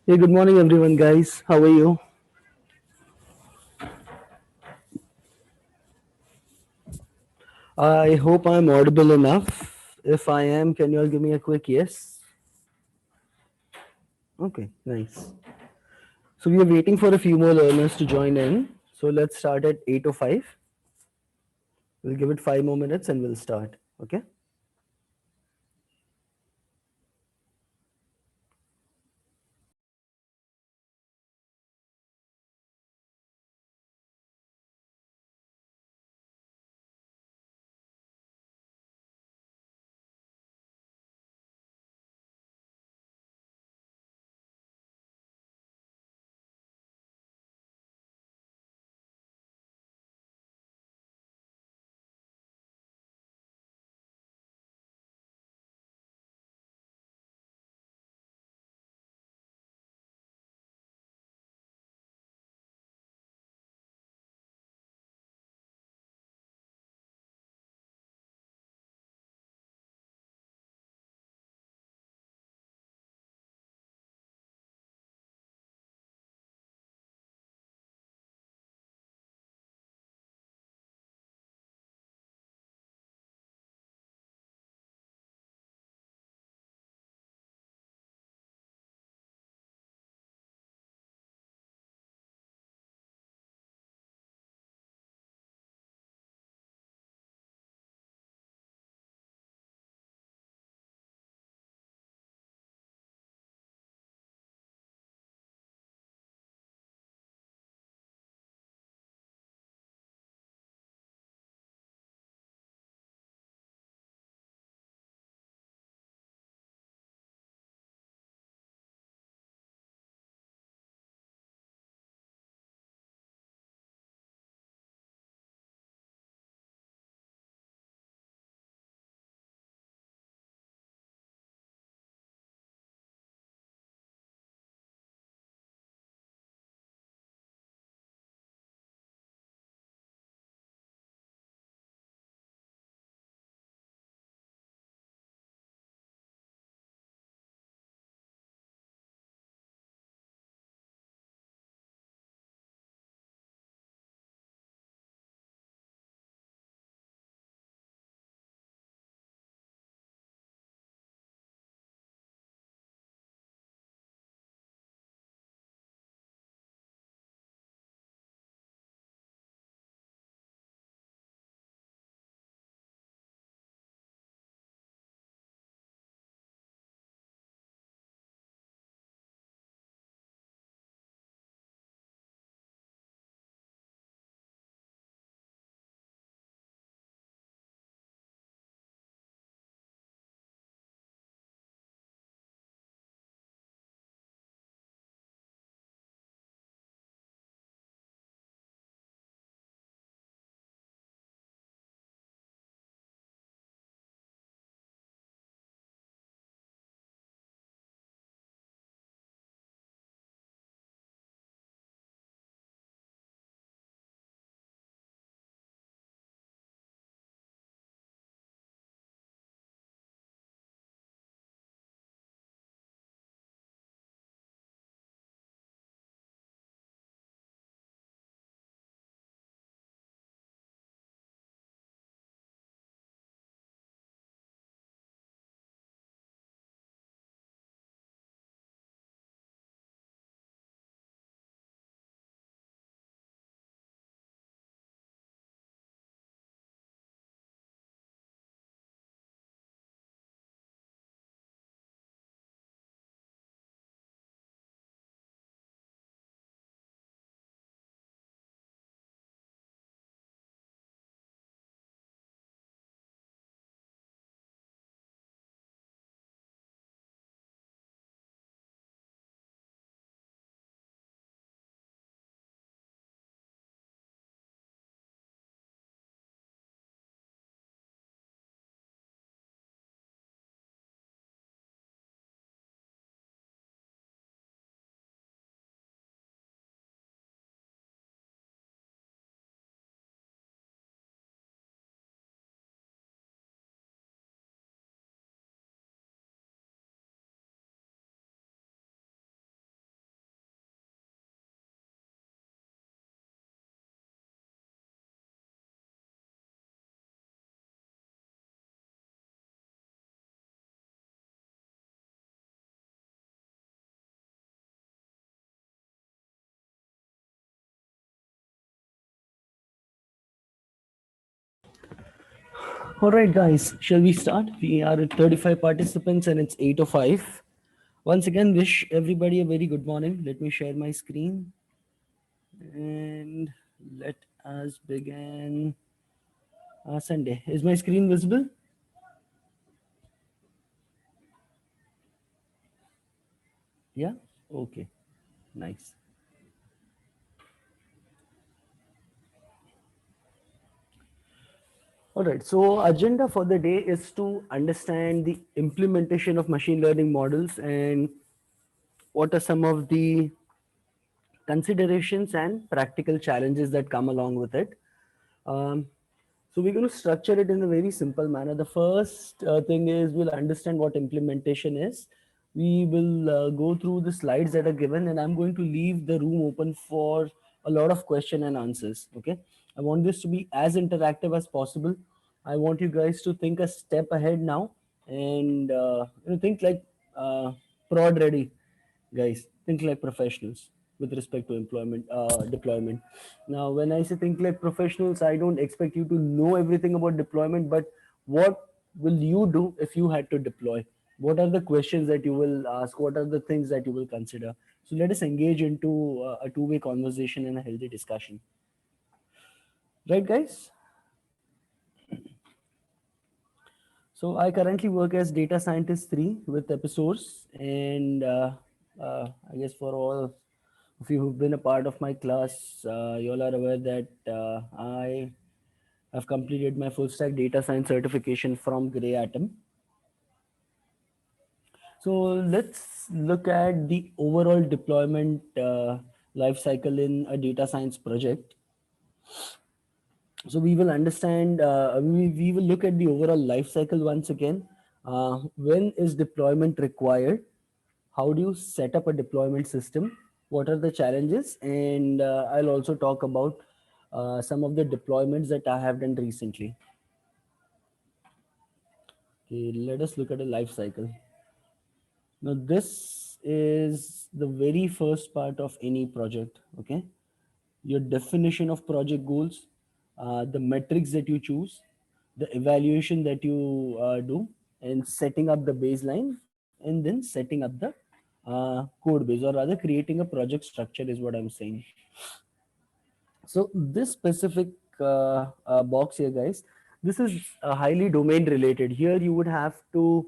Hey, good morning, everyone, guys. How are you? I hope I'm audible enough. If I am, can you all give me a quick yes? Okay, nice. So we are waiting for a few more learners to join in. So let's start at 8:05. We'll give it 5 more minutes and we'll start. Okay. All right, guys, shall we start? We are at 35 participants and it's 8:05. Once again, wish everybody a very good morning. Let me share my screen and let us begin Sunday. Is my screen visible? Yeah? Okay, nice. All right, so agenda for the day is to understand the implementation of machine learning models and what are some of the considerations and practical challenges that come along with it. Um, so we're going to structure it in a very simple manner. The first thing is we'll understand what implementation is. We will go through the slides that are given, and I'm going to leave the room open for a lot of question and answers. Okay, I want this to be as interactive as possible. I want you guys to think a step ahead now, and think like prod ready guys. Think like professionals with respect to employment deployment. Now when I say think like professionals, I don't expect you to know everything about deployment, but what will you do if you had to deploy? What are the questions that you will ask? What are the things that you will consider? So let us engage into a two-way conversation and a healthy discussion, right guys? So I currently work as data scientist 3 with episodes, and I guess for all of you who've been a part of my class, you all are aware that I have completed my full stack data science certification from Grey Atom. So let's look at the overall deployment life cycle in a data science project. So we will understand, we will look at the overall life cycle once again. When is deployment required? How do you set up a deployment system? What are the challenges? And I'll also talk about some of the deployments that I have done recently. Okay, let us look at a life cycle. Now, this is the very first part of any project. Okay, your definition of project goals, the metrics that you choose, the evaluation that you do, and setting up the baseline, and then setting up the code base, or rather creating a project structure is what I'm saying. So this specific box here, guys, this is highly domain related. Here you would have to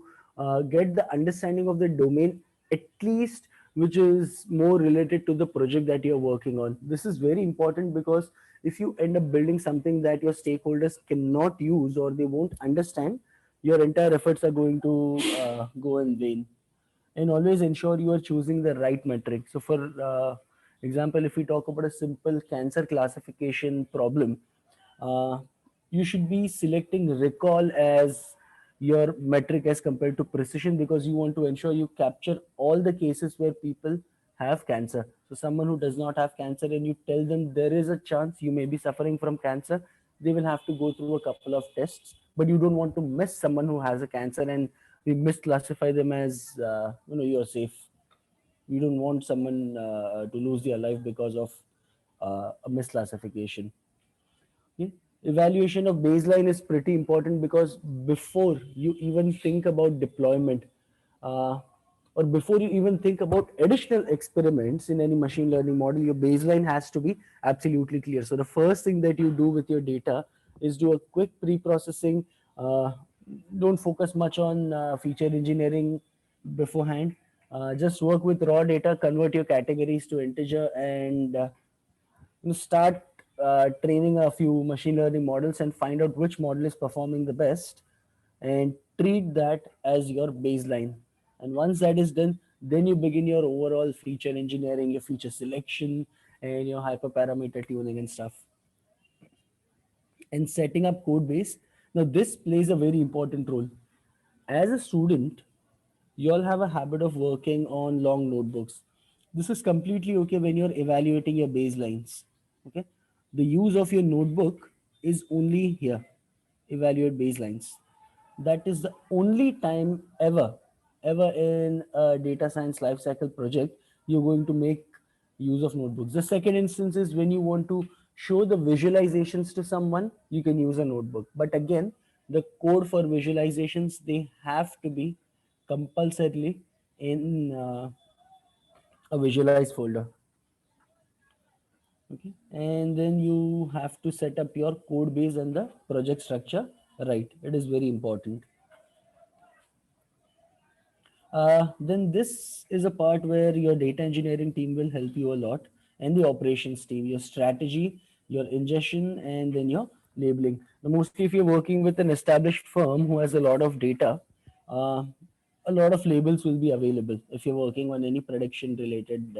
get the understanding of the domain, at least which is more related to the project that you're working on. This is very important because if you end up building something that your stakeholders cannot use or they won't understand, your entire efforts are going to go in vain. And always ensure you are choosing the right metric. So for example, if we talk about a simple cancer classification problem, uh, you should be selecting recall as your metric as compared to precision, because you want to ensure you capture all the cases where people have cancer. So someone who does not have cancer and you tell them there is a chance you may be suffering from cancer, they will have to go through a couple of tests. But you don't want to miss someone who has a cancer and we misclassify them as you're safe. You don't want someone to lose their life because of a misclassification. Okay? Evaluation of baseline is pretty important because before you even think about deployment, uh, or before you even think about additional experiments in any machine learning model, your baseline has to be absolutely clear. So the first thing that you do with your data is do a quick pre-processing. Uh, don't focus much on feature engineering beforehand. Just work with raw data, convert your categories to integer, and you start training a few machine learning models and find out which model is performing the best and treat that as your baseline. And once that is done, then you begin your overall feature engineering, your feature selection, and your hyperparameter tuning and stuff. And setting up code base. Now, this plays a very important role. As a student, you all have a habit of working on long notebooks. This is completely okay when you're evaluating your baselines. Okay. The use of your notebook is only here. Evaluate baselines. That is the only time ever in a data science lifecycle project you're going to make use of notebooks. The second instance is when you want to show the visualizations to someone, you can use a notebook. But again, The code for visualizations, they have to be compulsorily in a visualize folder. Okay, and then you have to set up your code base and the project structure right. It is very important. Then this is a part where your data engineering team will help you a lot, and the operations team, your strategy, your ingestion, and then your labeling. Now, mostly if you're working with an established firm who has a lot of data, uh, a lot of labels will be available if you're working on any prediction related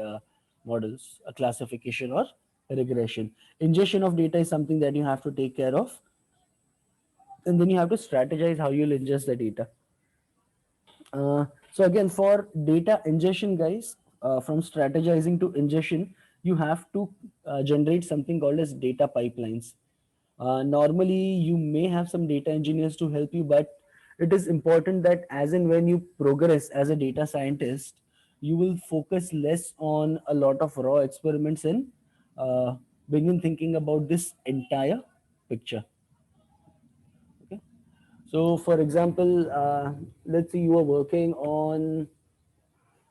models, a classification or regression. Ingestion of data is something that you have to take care of, and then you have to strategize how you'll ingest the data. So again, for data ingestion, guys, from strategizing to ingestion, you have to generate something called as data pipelines. Normally, you may have some data engineers to help you, but it is important that as and when you progress as a data scientist, you will focus less on a lot of raw experiments and uh, begin thinking about this entire picture. Okay. So, for example, let's say you are working on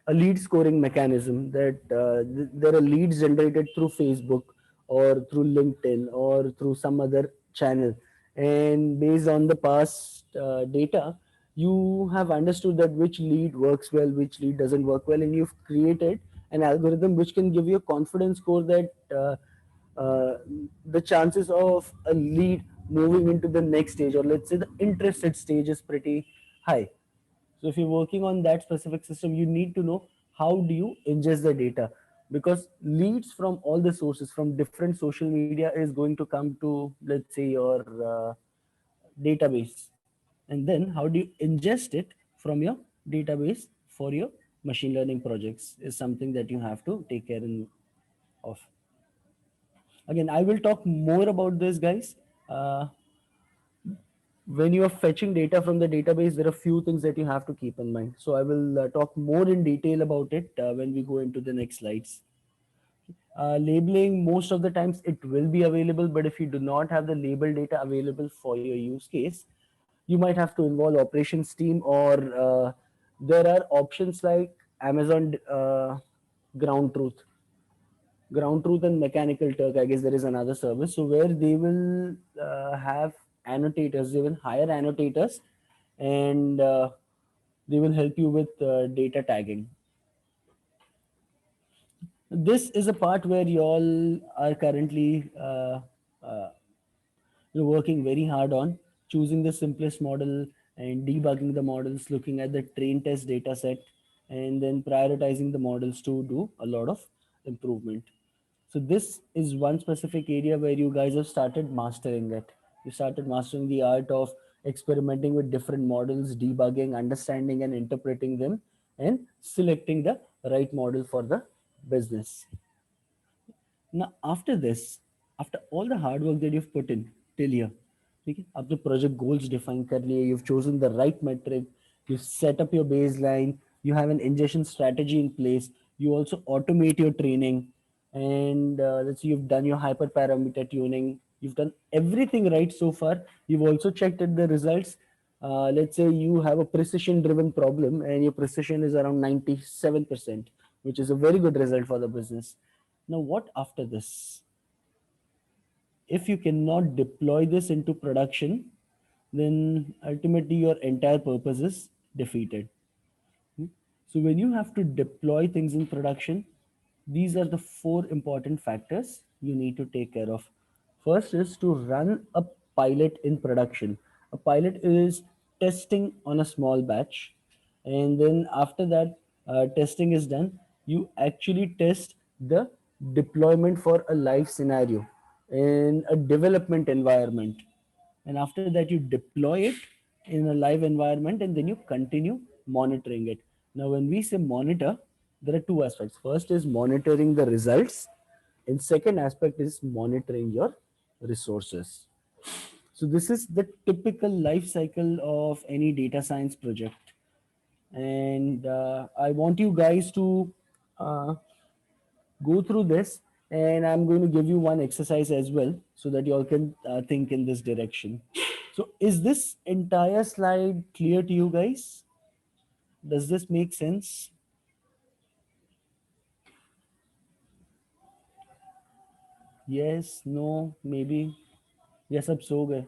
a lead scoring mechanism that there are leads generated through Facebook or through LinkedIn or through some other channel. And based on the past data, you have understood that which lead works well, which lead doesn't work well, and you've created an algorithm which can give you a confidence score that uh, the chances of a lead moving into the next stage, or let's say the interested stage, is pretty high. So if you're working on that specific system, you need to know how do you ingest the data, because leads from all the sources from different social media is going to come to, let's say, your database, and then how do you ingest it from your database for your machine learning projects is something that you have to take care of. Again, I will talk more about this, guys. When you are fetching data from the database, there are few things that you have to keep in mind. So I will talk more in detail about it when we go into the next slides. Labeling, most of the times it will be available, but if you do not have the label data available for your use case, you might have to involve operations team, or there are options like Amazon Ground Truth. Ground Truth and Mechanical Turk, I guess there is another service. So where they will have annotators, they will hire annotators, and they will help you with data tagging. This is a part where you all are currently uh, you're working very hard on choosing the simplest model and debugging the models, looking at the train test data set, and then prioritizing the models to do a lot of improvement. So this is one specific area where you guys have started mastering it. You started mastering the art of experimenting with different models, debugging, understanding and interpreting them, and selecting the right model for the business. Now, after this, after all the hard work that you've put in till here, okay, after project goals defined clearly, you've chosen the right metric, you've set up your baseline, you have an ingestion strategy in place, you also automate your training, and let's say you've done your hyperparameter tuning, you've done everything right so far. You've also checked at the results. Let's say you have a precision driven problem and your precision is around 97%, which is a very good result for the business. Now, what after this? If you cannot deploy this into production, then ultimately your entire purpose is defeated. Hmm? So, when you have to deploy things in production, these are the four important factors you need to take care of. First is to run a pilot in production. A pilot is testing on a small batch, and then after that, testing is done, you actually test the deployment for a live scenario in a development environment, and after that you deploy it in a live environment, and then you continue monitoring it. Now when we say monitor, there are two aspects. First is monitoring the results, and second aspect is monitoring your resources. So this is the typical life cycle of any data science project, and I want you guys to uh, go through this, and I'm going to give you one exercise as well so that you all can think in this direction. So is this entire slide clear to you guys? Does this make sense? Yes, no, maybe. Yes, सब सो गए.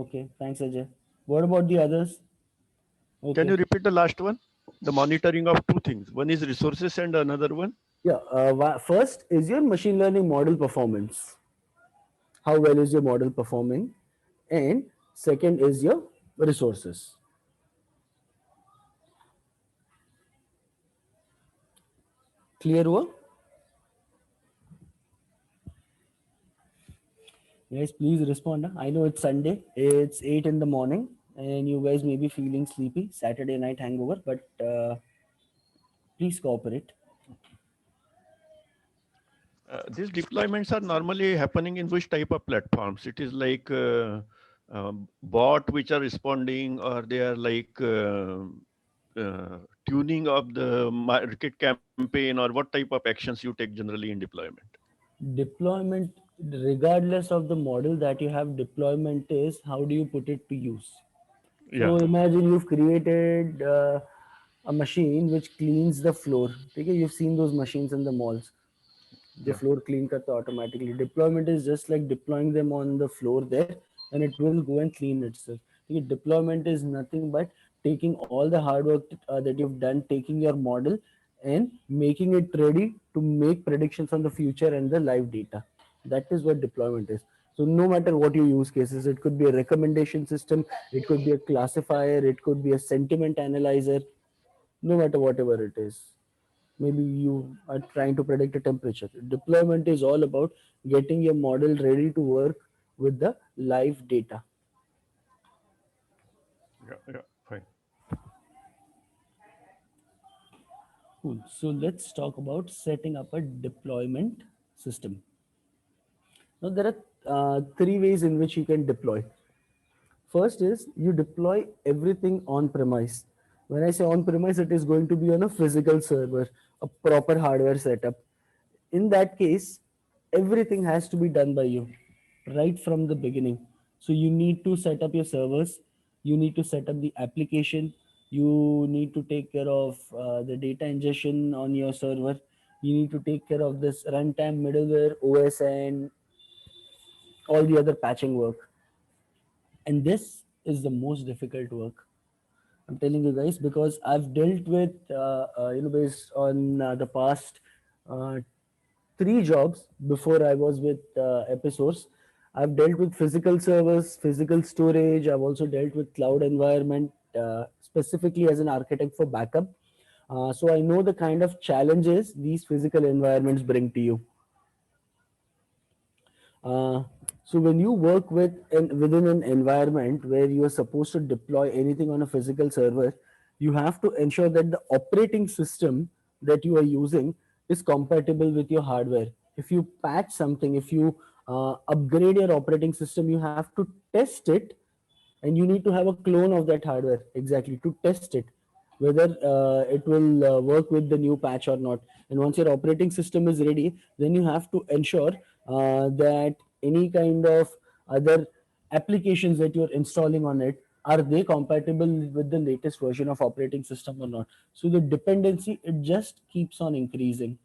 Okay, thanks Ajay. What about the others? Can Okay. you repeat the last one? The monitoring of two things. One is resources and another one. Yeah. First is your machine learning model performance. How well is your model performing? And second is your resources. Clear हुआ? Guys, please respond. Huh? I know it's Sunday. It's 8 in the morning, and you guys may be feeling sleepy. Saturday night hangover, but please cooperate. These deployments are normally happening in which type of platforms? It is like bot which are responding, or they are like tuning of the market campaign, or what type of actions you take generally in deployment? Deployment, regardless of the model that you have, deployment is how do you put it to use. Yeah, So imagine you've created a machine which cleans the floor. Okay, you've seen those machines in the malls. The yeah, floor clean करता automatically. Deployment is just like deploying them on the floor there, and it will go and clean itself. Okay, deployment is nothing but taking all the hard work that you've done, taking your model and making it ready to make predictions on the future and the live data. That is what deployment is. So no matter what your use cases, it could be a recommendation system, it could be a classifier, it could be a sentiment analyzer, no matter whatever it is. Maybe you are trying to predict a temperature. Deployment is all about getting your model ready to work with the live data. yeah, yeah. Fine. Cool. So let's talk about setting up a deployment system. Now there are three ways in which you can deploy. First is you deploy everything on premise. When I say on premise, it is going to be on a physical server, a proper hardware setup. In that case, everything has to be done by you right from the beginning. So you need to set up your servers, you need to set up the application, you need to take care of the data ingestion on your server, you need to take care of this runtime middleware, OS, and all the other patching work. And this is the most difficult work. I'm telling you guys because I've dealt with, based on the past uh, three jobs before I was with Episource. I've dealt with physical servers, physical storage. I've also dealt with cloud environment, specifically as an architect for backup. So I know the kind of challenges these physical environments bring to you. Uh, so when you work within an environment where you are supposed to deploy anything on a physical server, you have to ensure that the operating system that you are using is compatible with your hardware. If you patch something, if you upgrade your operating system, you have to test it, and you need to have a clone of that hardware exactly to test it whether it will work with the new patch or not. And once your operating system is ready, then you have to ensure that any kind of other applications that you're installing on it, are they compatible with the latest version of operating system or not. So the dependency, it just keeps on increasing.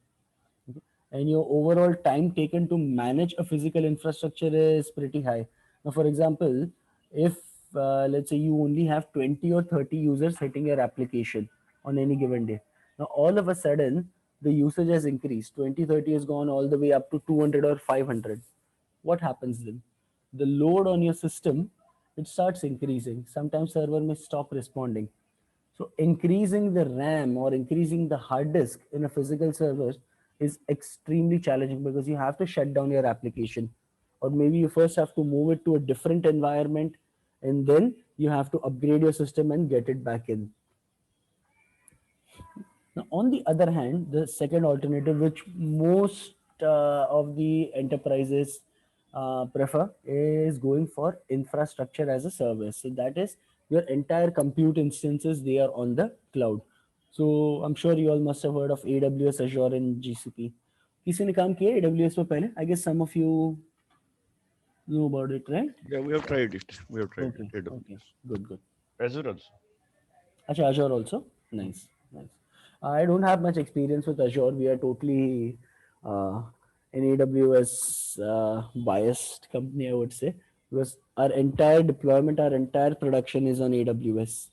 Okay. And your overall time taken to manage a physical infrastructure is pretty high. Now, for example, if let's say you only have 20 or 30 users hitting your application on any given day, now all of a sudden the usage has increased. 20, 30 has gone all the way up to 200 or 500. What happens then? The load on your system, it starts increasing. Sometimes server may stop responding. So increasing the RAM or increasing the hard disk in a physical server is extremely challenging because you have to shut down your application, or maybe you first have to move it to a different environment, and then you have to upgrade your system and get it back in. Now, on the other hand, the second alternative, which most of the enterprises prefer, is going for infrastructure as a service. So that is your entire compute instances, they are on the cloud. So I'm sure you all must have heard of AWS, Azure, and GCP. किसी ने काम किया AWS पे पहले? I guess some of you Know about it, right? Yeah, we have tried it. We have tried Okay, it. okay, good, good. Azure also. Acha, Azure also? Nice, nice. I don't have much experience with Azure. We are totally uh, an AWS biased company, I would say, because our entire deployment, our entire production is on AWS.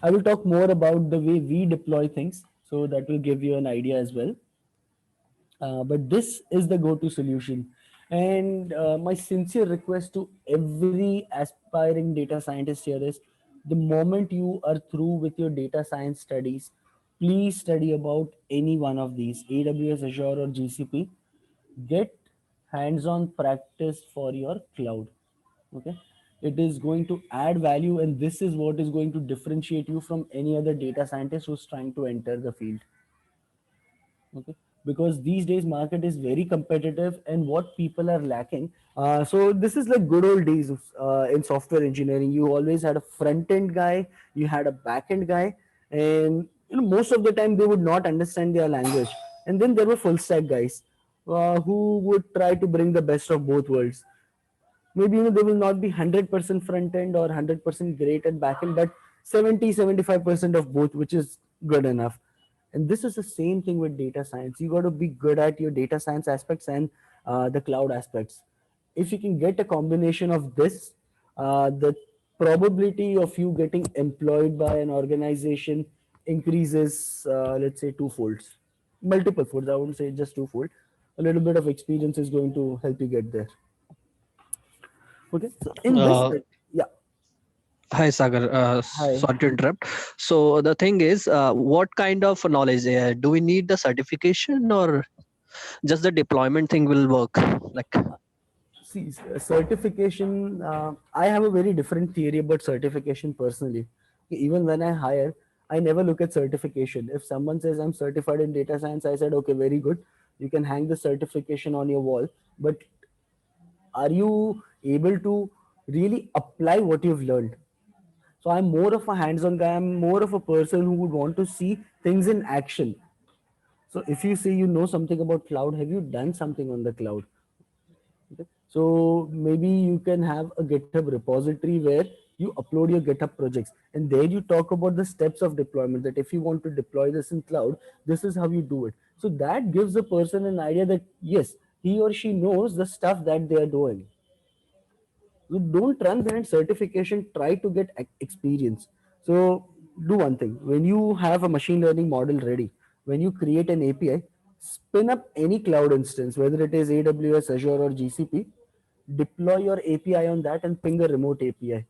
I will talk more about the way we deploy things, so that will give you an idea as well. But this is the go-to solution. And my sincere request to every aspiring data scientist here is, the moment you are through with your data science studies, please study about any one of these, AWS, Azure, or GCP. Get hands-on practice for your cloud. Okay, it is going to add value, and this is what is going to differentiate you from any other data scientist who's trying to enter the field. Okay, because these days market is very competitive, and what people are lacking, so this is like good old days in software engineering. You always had a front end guy, you had a back end guy, and most of the time they would not understand their language. And then there were full stack guys who would try to bring the best of both worlds. Maybe they will not be 100% front end or 100% great at back end, but 70-75% of both, which is good enough. And this is the same thing with data science. You got to be good at your data science aspects and the cloud aspects. If you can get a combination of this, the probability of you getting employed by an organization increases, let's say, twofold, multiple folds. I wouldn't say just twofold. A little bit of experience is going to help you get there. Okay, so in this, Uh, yeah, Hi, Sagar. hi. Sorry to interrupt. So the thing is, what kind of knowledge do we need the certification, or just the deployment thing will work? Like, See, certification. I have a very different theory about certification personally. Even when I hire, I never look at certification. If someone says I'm certified in data science, I said, okay, very good. You can hang the certification on your wall, but are you able to really apply what you've learned? So I'm more of a hands-on guy. I'm more of a person who would want to see things in action. So if you say you know something about cloud, have you done something on the cloud? Okay. So maybe you can have a GitHub repository where you upload your GitHub projects, and there you talk about the steps of deployment. That if you want to deploy this in cloud, this is how you do it. So that gives a person an idea that yes, he or she knows the stuff that they are doing. You don't run behind certification, try to get experience. So do one thing: when you have a machine learning model ready, when you create an API, spin up any cloud instance, whether it is AWS, Azure, or GCP, deploy your API on that and ping a remote API.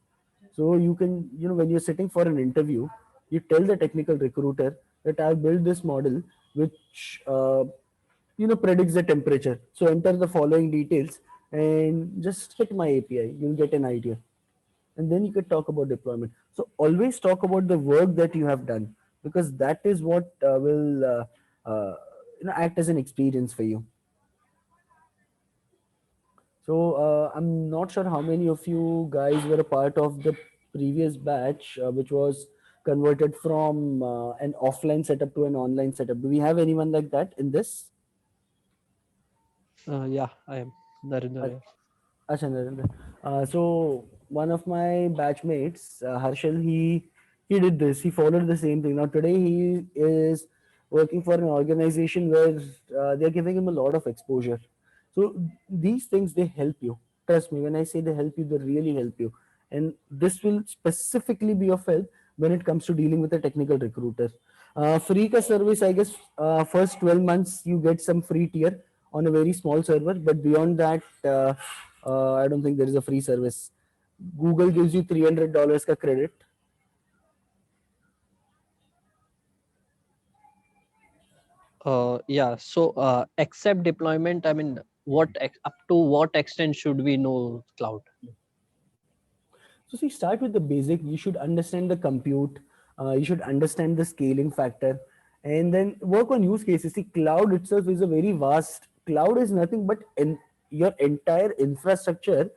So you can, when you're sitting for an interview, you tell the technical recruiter that I've built this model which predicts the temperature. So enter the following details and just hit my API. You'll get an idea. And then you could talk about deployment. So always talk about the work that you have done, because that is what will act as an experience for you. So I'm not sure how many of you guys were a part of the previous batch, which was converted from an offline setup to an online setup. Do we have anyone like that in this? yeah, I am Narendra Uh, here. Acha, Narendra. So one of my batchmates, Harshal, he did this. He followed the same thing. Now today he is working for an organization where they're giving him a lot of exposure. So these things, they help you. Trust me when I say they help you, they really help you. And this will specifically be of help when it comes to dealing with a technical recruiter. Free ka service, I guess, first 12 months you get some free tier on a very small server, but beyond that, I don't think there is a free service. Google gives you $300 ka credit. Yeah. So, except deployment, I mean, up to what extent should we know cloud? So see, start with the basic. You should understand the compute. You should understand the scaling factor, and then work on use cases. See, cloud itself is a very vast. Cloud is nothing but your entire infrastructure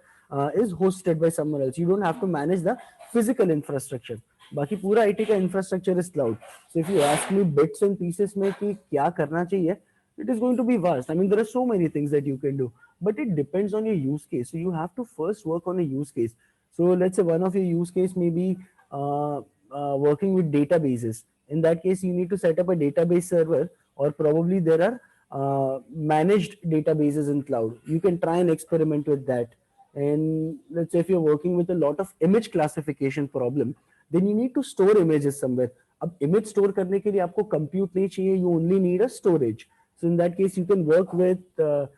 is hosted by someone else. You don't have to manage the physical infrastructure. बाकी पूरा IT का infrastructure is cloud. So if you ask me bits and pieces में कि क्या करना चाहिए, it is going to be vast. I mean, there are so many things that you can do. but it depends on your use case. So you have to first work on a use case. So let's say one of your use case may be working with databases. In that case, you need to set up a database server, or probably there are managed databases in cloud. You can try and experiment with that. And let's say if you're working with a lot of image classification problem, then you need to store images somewhere. अब image store करने के लिए आपको compute नहीं चाहिए, you only need a storage. So in that case, you can work with a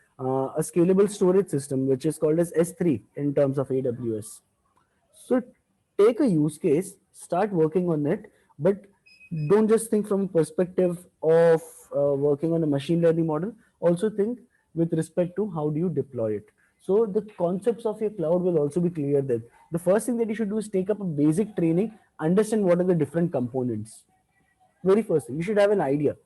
scalable storage system, which is called as S3 in terms of AWS. So take a use case, start working on it, but don't just think from perspective of working on a machine learning model. Also think with respect to how do you deploy it. So the concepts of your cloud will also be clear then. The first thing that you should do is take up a basic training, understand what are the different components. Very first thing, you should have an idea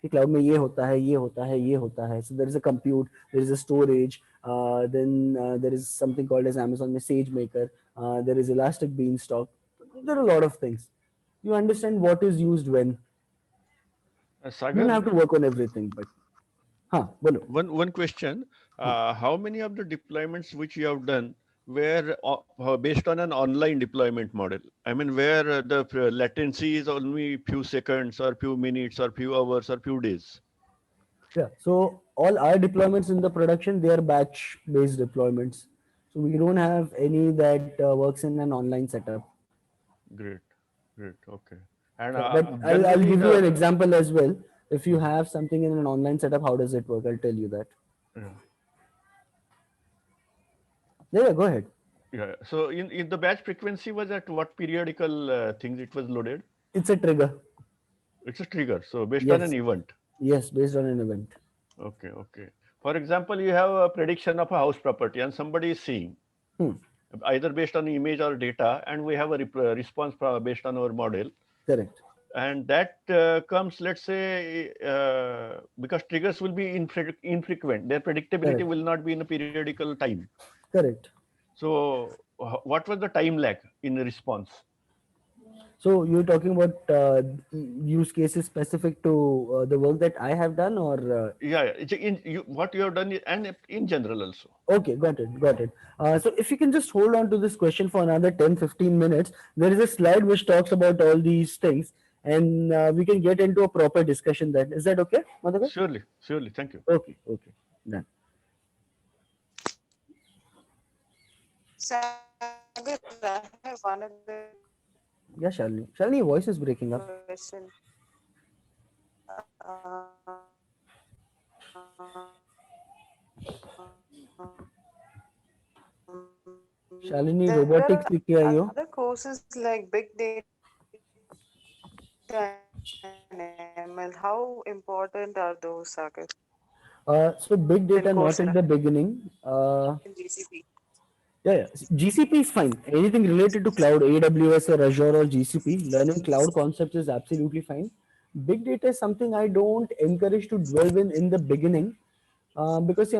कि cloud में ये होता है, ये होता है, ये होता है. So there is a compute, there is a storage, then there is something called as Amazon में SageMaker, there is Elastic Beanstalk. There are a lot of things. You understand what is used when. You don't have Sagar, to work on everything, but हाँ बोलो. one question. How many of the deployments which you have done were based on an online deployment model? I mean, where the latency is only few seconds or few minutes or few hours or few days? Yeah. So all our deployments in the production, they are batch-based deployments. So we don't have any that works in an online setup. Great, great, okay. And But I'll generally give you an example as well. If you have something in an online setup, how does it work? I'll tell you that. Yeah, go ahead. Yeah. So in the batch frequency was at what periodical things it was loaded? It's a trigger. It's a trigger. So based on an event. Yes, based on an event. Okay, okay. For example, you have a prediction of a house property and somebody is seeing either based on image or data, and we have a response based on our model. Correct. And that comes, let's say, because triggers will be infrequent, their predictability Correct. will not be in a periodical time. Correct. So what was the time lag in the response? So you're talking about use cases specific to the work that I have done, or Yeah, it's what you have done and in general also. okay, got it, got it. So if you can just hold on to this question for another 10-15 minutes, there is a slide which talks about all these things, and we can get into a proper discussion then. Is that okay, Madhukar? Surely, surely. Thank you. Okay, okay, done. Sagar, I have one other Yeah, Shalini. Shalini, your voice is breaking up. question. Shalini, There robotics सीख के आई हो? are other courses like big data and ML. How important are those, Sagar? So big data not in Coursera. the beginning. In GCP. Yeah. GCP is fine. Anything related to cloud, AWS or Azure or GCP, learning cloud concepts is absolutely fine. Big data is something I don't encourage to dwell in the beginning, because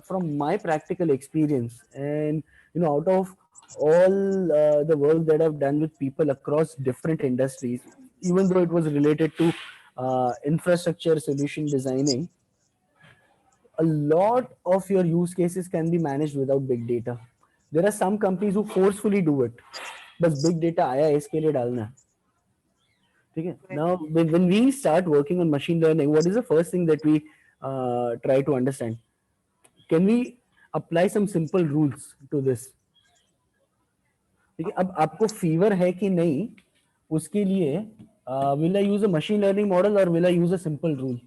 from my practical experience, and out of all the work that I've done with people across different industries, even though it was related to infrastructure solution designing, a lot of your use cases can be managed without big data. There are some companies who forcefully do it, but big data आया है इसके लिए डालना है. ठीक है? Now when we start working on machine learning, what is the first thing that we try to understand? Can we apply some simple rules to this? ठीक है? अब आपको फीवर है कि नहीं, उसके लिए will I use a machine learning model or will I use a simple rule?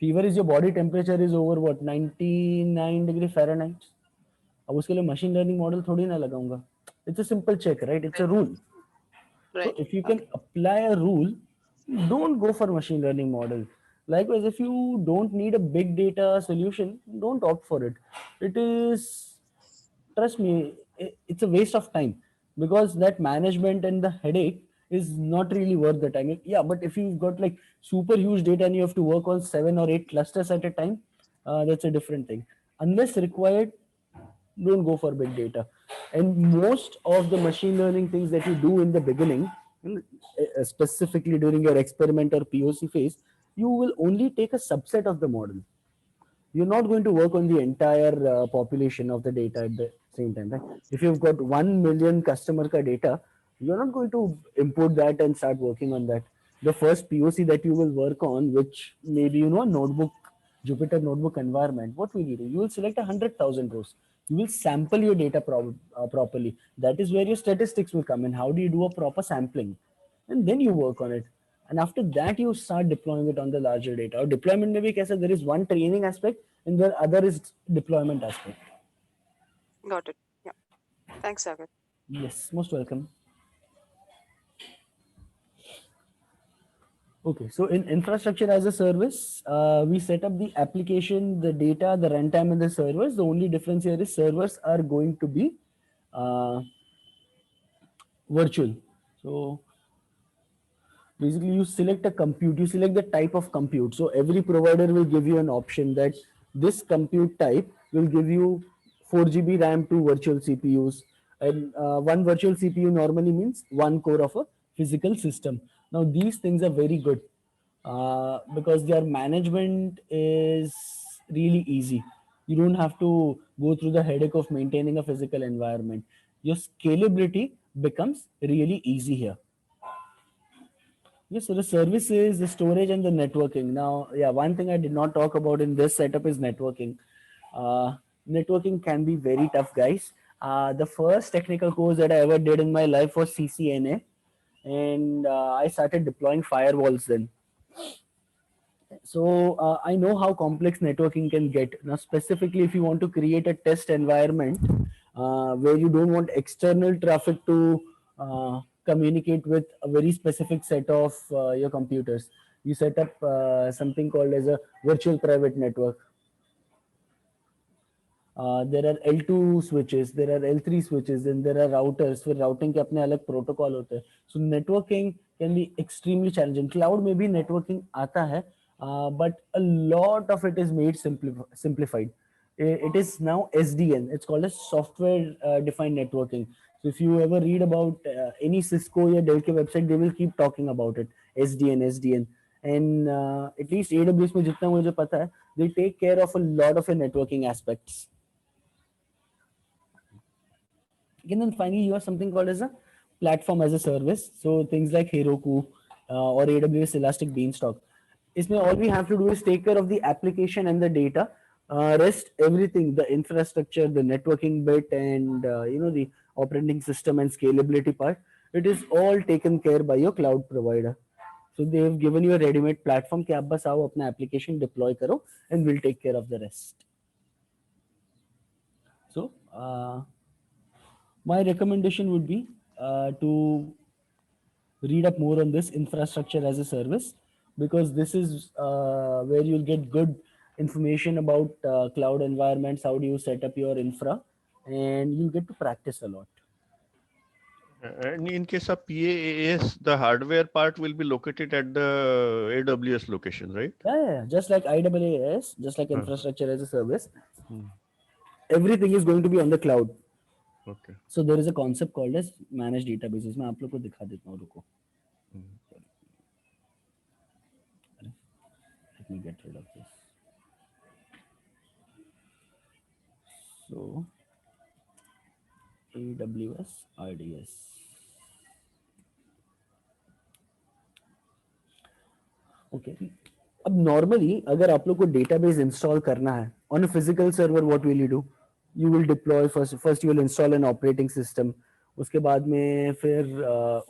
Fever is your body temperature is over what 99 degree Fahrenheit. अब उसके लिए machine learning model थोड़ी ना लगाऊंगा. It's a simple check, right? It's a rule. Right. So if you can apply a rule, don't go for machine learning model. Likewise, if you don't need a big data solution, don't opt for it. It is, trust me, it's a waste of time, because that management and the headache is not really worth the time. Yeah, but if you've got like super huge data and you have to work on 7 or 8 clusters at a time, that's a different thing. Unless required, don't go for big data. And most of the machine learning things that you do in the beginning, specifically during your experiment or POC phase, you will only take a subset of the model. You're not going to work on the entire population of the data at the same time, right? If you've got 1 million customer ka data, you're not going to import that and start working on that. The first POC that you will work on, which maybe, you know, a notebook, Jupyter notebook environment, what will you do? You will select 100,000 rows. You will sample your data properly. That is where your statistics will come in. How do you do a proper sampling? And then you work on it. And after that, you start deploying it on the larger data. Or deployment maybe kaisa, there is one training aspect and the other is deployment aspect. Got it. Yeah. Thanks, Sagar. Yes, most welcome. Okay, so in infrastructure as a service, we set up the application, the data, the runtime, and the servers. The only difference here is servers are going to be uh, virtual. So basically, you select a compute, you select the type of compute. So every provider will give you an option that this compute type will give you 4 GB RAM, two virtual CPUs. And one virtual CPU normally means one core of a physical system. Now, these things are very good because their management is really easy. You don't have to go through the headache of maintaining a physical environment. Your scalability becomes really easy here. Yes, so the services, the storage, and the networking. Now, yeah, one thing I did not talk about in this setup is networking. Networking can be very tough, guys. The first technical course that I ever did in my life was CCNA, and I started deploying firewalls then. So I know how complex networking can get. Now, specifically, if you want to create a test environment where you don't want external traffic to communicate with a very specific set of your computers, you set up something called as a virtual private network. There are L2 switches, there are L3 switches, and there are routers. For routing के अपने अलग protocol होते हैं. So networking can be extremely challenging. Cloud में भी networking आता है, but a lot of it is made simplified. It is now SDN. It's called as software defined networking. So if you ever read about any Cisco or Dell के website, they will keep talking about it. SDN, SDN. And at least AWS में जितना मुझे पता है, they take care of a lot of your networking aspects. And then finally, you have something called as a platform as a service. So things like Heroku or AWS Elastic Beanstalk. Isme all we have to do is take care of the application and the data. Rest everything, the infrastructure, the networking bit, and you know, the operating system and scalability part. It is all taken care by your cloud provider. So they have given you a ready-made platform कि आप बस आओ अपना application deploy करो and we'll take care of the rest. So my recommendation would be to read up more on this infrastructure as a service, because this is where you'll get good information about cloud environments, how do you set up your infra, and you'll get to practice a lot. And in case of PaaS, the hardware part will be located at the AWS location, right? Yeah, just like IaaS, just like infrastructure as a service, everything is going to be on the cloud. Okay. So there is a concept called as managed databases. मैं आप लोग को दिखा देता हूँ, रुको. Let me get rid of this. So AWS RDS. Okay. अब normally अगर आप लोग को database install करना है on a physical server, what will you do? You will deploy first you will install an operating system. उसके बाद में फिर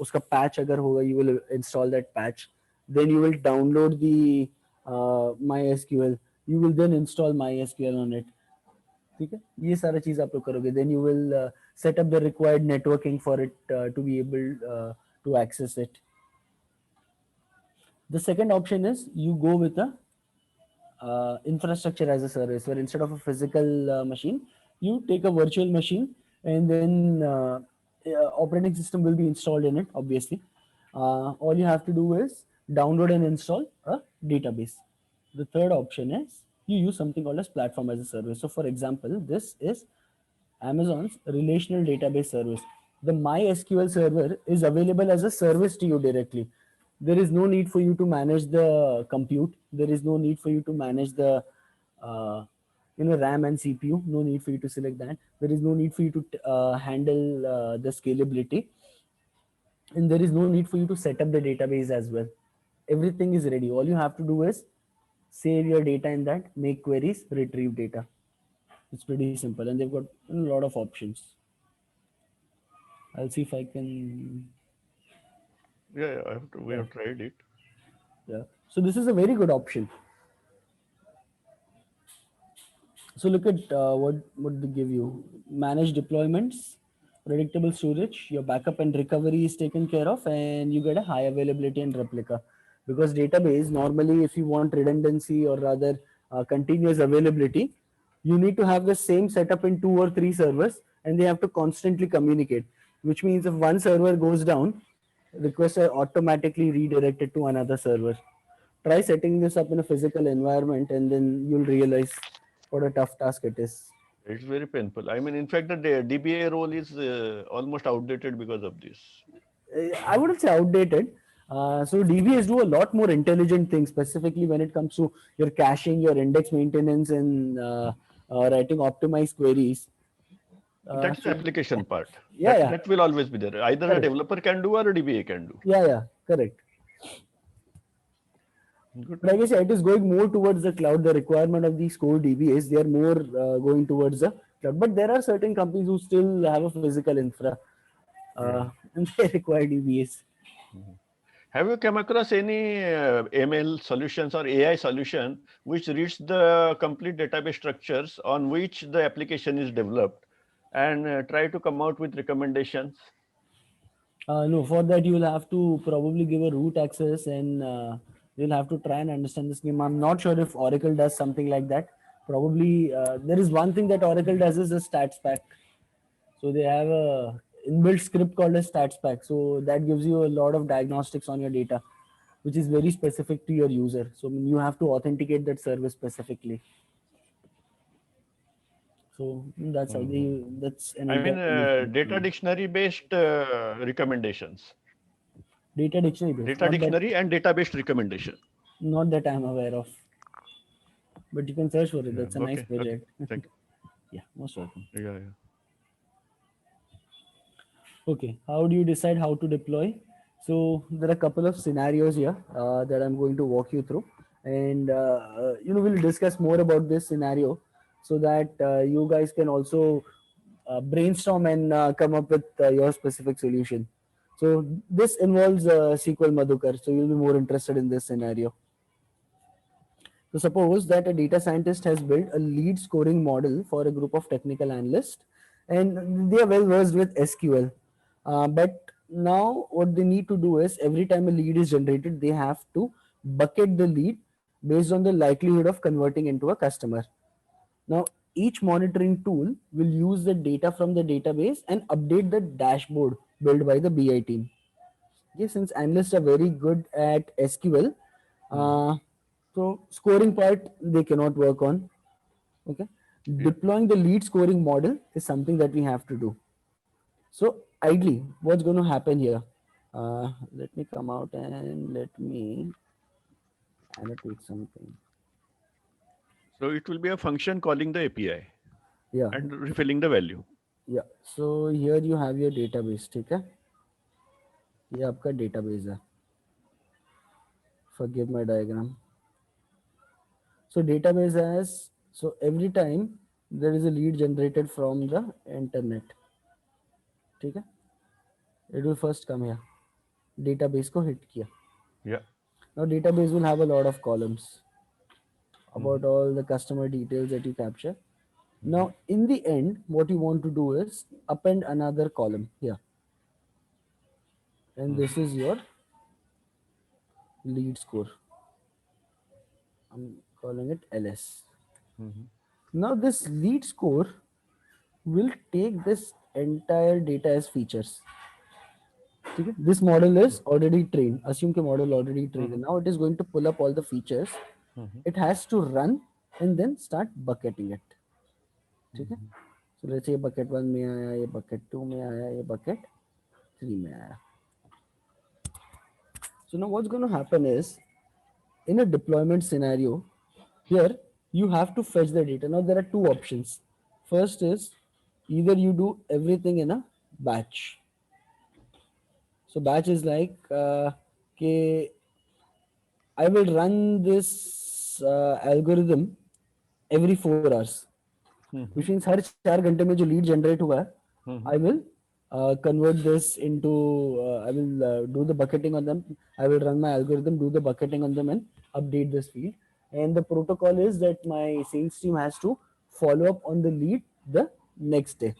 उसका patch अगर होगा, you will install that patch. Then you will download the MySQL. You will then install MySQL on it. ठीक है, ये सारा चीज आप लोग करोगे. Then you will set up the required networking for it to be able to access it. The second option is you go with a infrastructure as a service, where instead of a physical machine, you take a virtual machine, and then operating system will be installed in it, obviously. All you have to do is download and install a database. The third option is you use something called as platform as a service. So for example, this is Amazon's relational database service. The MySQL server is available as a service to you directly. There is no need for you to manage the compute. There is no need for you to manage the RAM and CPU. No need for you to select that. There is no need for you to handle the scalability, and there is no need for you to set up the database as well. Everything is ready. All you have to do is save your data in that, make queries, retrieve data. It's pretty simple, and they've got a lot of options. I'll see if I can. Yeah, we have tried it. Yeah. So this is a very good option. So look at what they give you. Manage deployments, predictable storage, your backup and recovery is taken care of, and you get a high availability and replica. Because database, normally if you want redundancy or rather continuous availability, you need to have the same setup in 2 or 3 servers, and they have to constantly communicate, which means if one server goes down, requests are automatically redirected to another server. Try setting this up in a physical environment, and then you'll realize what a tough task it is. It's very painful. I mean, in fact, the DBA role is almost outdated because of this. I wouldn't say outdated. So DBAs do a lot more intelligent things, specifically when it comes to your caching, your index maintenance, and writing optimized queries. That's the So application part. yeah, yeah, That will always be there. Either a correct. developer can do or a DBA can do. Yeah, correct. Good. But I guess it is going more towards the cloud. The requirement of these core DBAs, they are more going towards the cloud. But there are certain companies who still have a physical infra, and they require DBAs. Have you come across any ML solutions or AI solution which reads the complete database structures on which the application is developed and try to come out with recommendations? No, for that you will have to probably give a root access, and you'll have to try and understand the scheme. I'm not sure if Oracle does something like that. Probably there is one thing that Oracle does is a stats pack. So they have a inbuilt script called a stats pack. So that gives you a lot of diagnostics on your data, which is very specific to your user. So you have to authenticate that service specifically. So that's how they. That's an I mean, entire data dictionary based recommendations. data dictionary based. Data dictionary and database recommendation. Not that I'm aware of. But you can search for it. That's a nice Okay. project. Thank you. Yeah, most welcome. Yeah. Okay, how do you decide how to deploy? So there are a couple of scenarios here that I'm going to walk you through, and we'll discuss more about this scenario so that you guys can also brainstorm and come up with your specific solution. So this involves SQL Madhukar, so you'll be more interested in this scenario. So suppose that a data scientist has built a lead scoring model for a group of technical analysts, and they are well versed with SQL. But now what they need to do is every time a lead is generated, they have to bucket the lead based on the likelihood of converting into a customer. Now, each monitoring tool will use the data from the database and update the dashboard built by the BI team. Okay, since analysts are very good at SQL, so scoring part they cannot work on. Okay, deploying the lead scoring model is something that we have to do. So ideally, what's going to happen here? Let me come out and let me annotate something. So it will be a function calling the API Yeah, and refilling the value. yeah. So here you have your database. ठीक है? ये आपका database है. Forgive my diagram. So database has, so every time there is a lead generated from the internet. ठीक है? It will first come here. Database को hit किया. Yeah. Now database will have a lot of columns about all the customer details that you capture. Now in the end, what you want to do is append another column here. And this is your lead score. I'm calling it LS. Now this lead score will take this entire data as features. Okay? This model is already trained. Assume the model already trained. Now it is going to pull up all the features. It has to run and then start bucketing it. Okay? So let's say bucket 1 में आया, ये bucket 2 में आया, ये bucket 3 में आया. So now what's going to happen is, in a deployment scenario, here you have to fetch the data. Now there are two options. First is either you do everything in a batch. So batch is like okay, I will run this algorithm every 4 hours, which means हर 4 घंटे में जो lead generate हुआ है, I will convert this into I will do the bucketing on them. I will run my algorithm, do the bucketing on them, and update this field. And the protocol is that my sales team has to follow up on the lead the next day.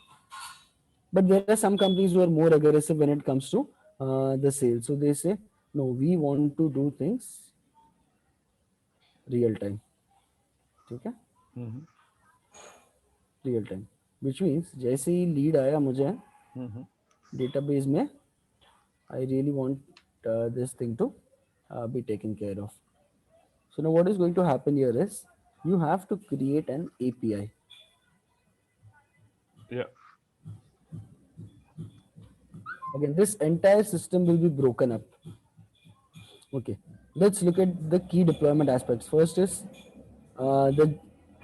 But there are some companies who are more aggressive when it comes to the sales. So they say, no, we want to do things real time. ठीक है? Real time, which means जैसे ही lead आया मुझे database में, I really want this thing to be taken care of. So now what is going to happen here is you have to create an API. Yeah. Again, this entire system will be broken up. Okay, let's look at the key deployment aspects. First is the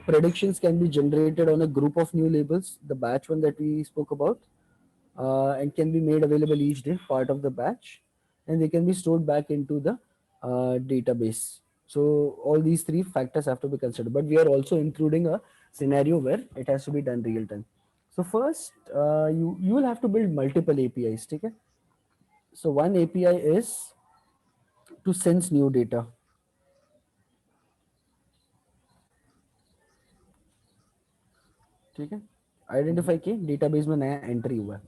predictions can be generated on a group of new labels, the batch one that we spoke about, and can be made available each day, part of the batch, and they can be stored back into the database. So all these three factors have to be considered, but we are also including a scenario where it has to be done real time. So first, you will have to build multiple APIs. Okay? So one API is to sense new data. ठीक है? Identify कि database में नया entry हुआ है.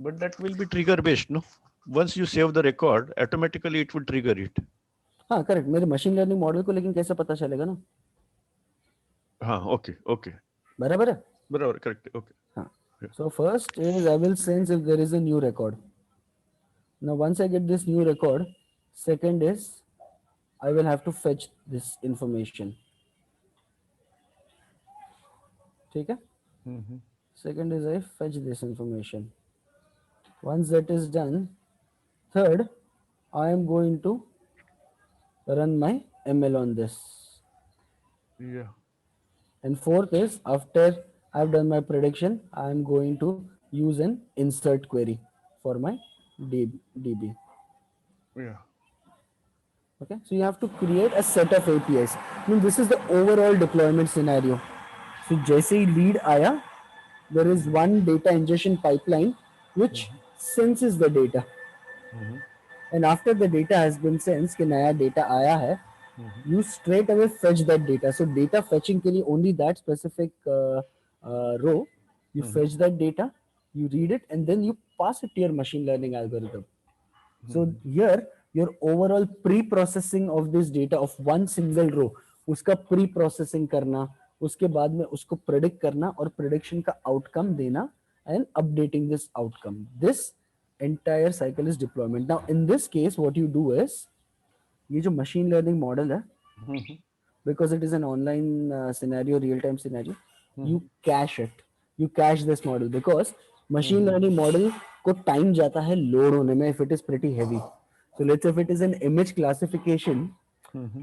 But that will be trigger based, no? Once you save the record, automatically it will trigger it. हाँ correct. मेरे machine learning model को लेकिन कैसे पता चलेगा ना? हाँ, okay, okay. बराबर है? बराबर, correct, okay. हाँ. So first is I will sense if there is a new record. Now once I get this new record, second is I will have to fetch this information. ठीक है? Second is I fetch this information. Once that is done, third, I am going to run my ML on this. Yeah. And fourth is after I've done my prediction, I am going to use an insert query for my DB. Yeah. Okay, so you have to create a set of APIs. I mean, this is the overall deployment scenario. So जैसे ही lead आया, there is one data ingestion pipeline which senses the data. And after the data has been sensed कि नया data आया है, you straight away fetch that data. So data fetching के लिए only that specific row, you fetch that data, you read it, and then you pass it to your machine learning algorithm. So here your overall pre-processing of this data of one single row, उसका pre-processing करना, उसके बाद में उसको predict करना और prediction का outcome देना and updating this outcome. This entire cycle is deployment. Now in this case what you do is ये जो machine learning model है, because it is an online scenario, real time scenario, you cache it. You cache this model because machine learning model को time जाता है load होने में if it is pretty heavy. So let's say if it is an image classification,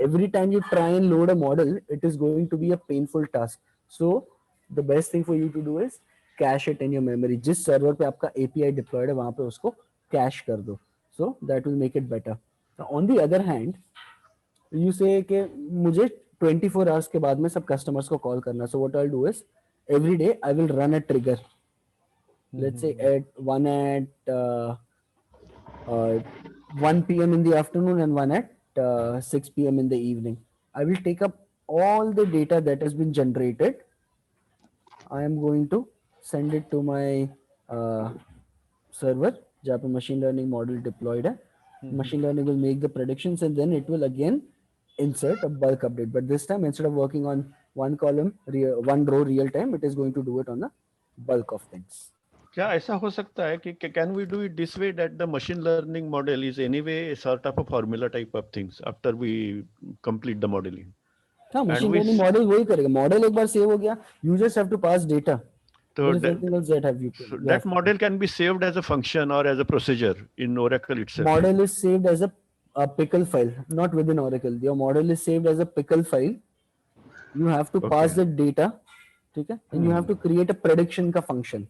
every time you try and load a model, it is going to be a painful task. So the best thing for you to do is cache it in your memory. जिस server पे आपका API deployed है वहाँ पे उसको cache कर दो. So that will make it better. Now, on the other hand, you say कि मुझे 24 hours के बाद में सब customers को call करना. So what I'll do is every day I will run a trigger. Let's say at 1 p.m. in the afternoon and one at 6 p.m. in the evening. I will take up all the data that has been generated. I am going to send it to my server जहाँ पे machine learning model deployed है. Machine learning will make the predictions and then it will again insert a bulk update. But this time instead of working on one column, one row real time, it is going to do it on the bulk of things. क्या ऐसा हो सकता है कि can we do it this way that the machine learning model is anyway sort of a formula type of things after we complete the modeling? हाँ, And machine we learning model वही करेगा. Model एक बार save हो गया, you just have to pass data. So There is that, nothing else that have you. so that model can be saved as a function or as a procedure in Oracle itself. Model is saved as a pickle file, not within Oracle. Your model is saved as a pickle file You have to pass the data, ठीक है, and you have to create a prediction का function.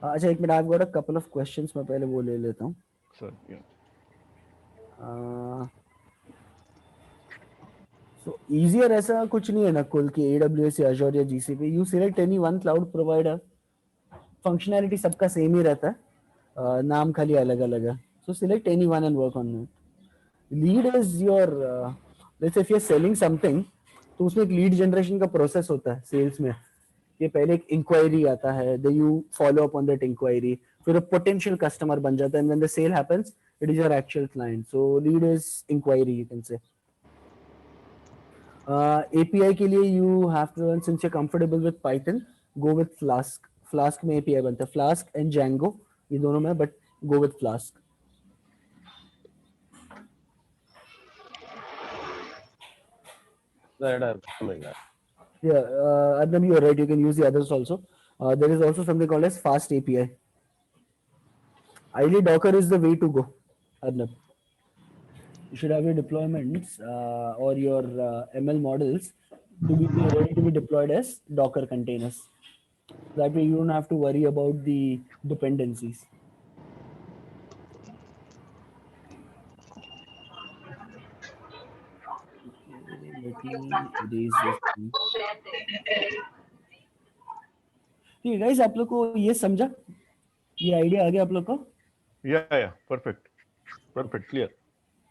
अच्छा एक minute, I've got a couple of questions, मैं पहले वो ले लेता हूँ. Sir, yeah. So easier ऐसा कुछ नहीं है ना कुल कि AWS या Azure या GCP. You select any one cloud provider. Functionality सबका same ही रहता है, नाम खाली अलग अलग है. So select any one and work on it. Lead is your let's say if you're selling something, तो उसमें एक lead generation का process होता है sales में. ये पहले एक inquiry आता है, then you follow up on that inquiry, फिर a potential customer बन जाता है, and when the sale happens, it is your actual client. So lead is inquiry, you can say. API के लिए you have to run, since you're comfortable with Python, go with Flask. Flask में API बनता है, Flask and Django ये दोनों में, but go with Flask. Yeah, Adnam, you are right. You can use the others also. There is also something called as Fast API. Ideally, Docker is the way to go. Adnam, you should have your deployments or your ML models to be ready to be deployed as Docker containers. That way, you don't have to worry about the dependencies. Okay, let me erase this thing. ठीक है guys, आप लोग को ये समझा, ये idea आ गया आप लोग को? Yeah, perfect, clear.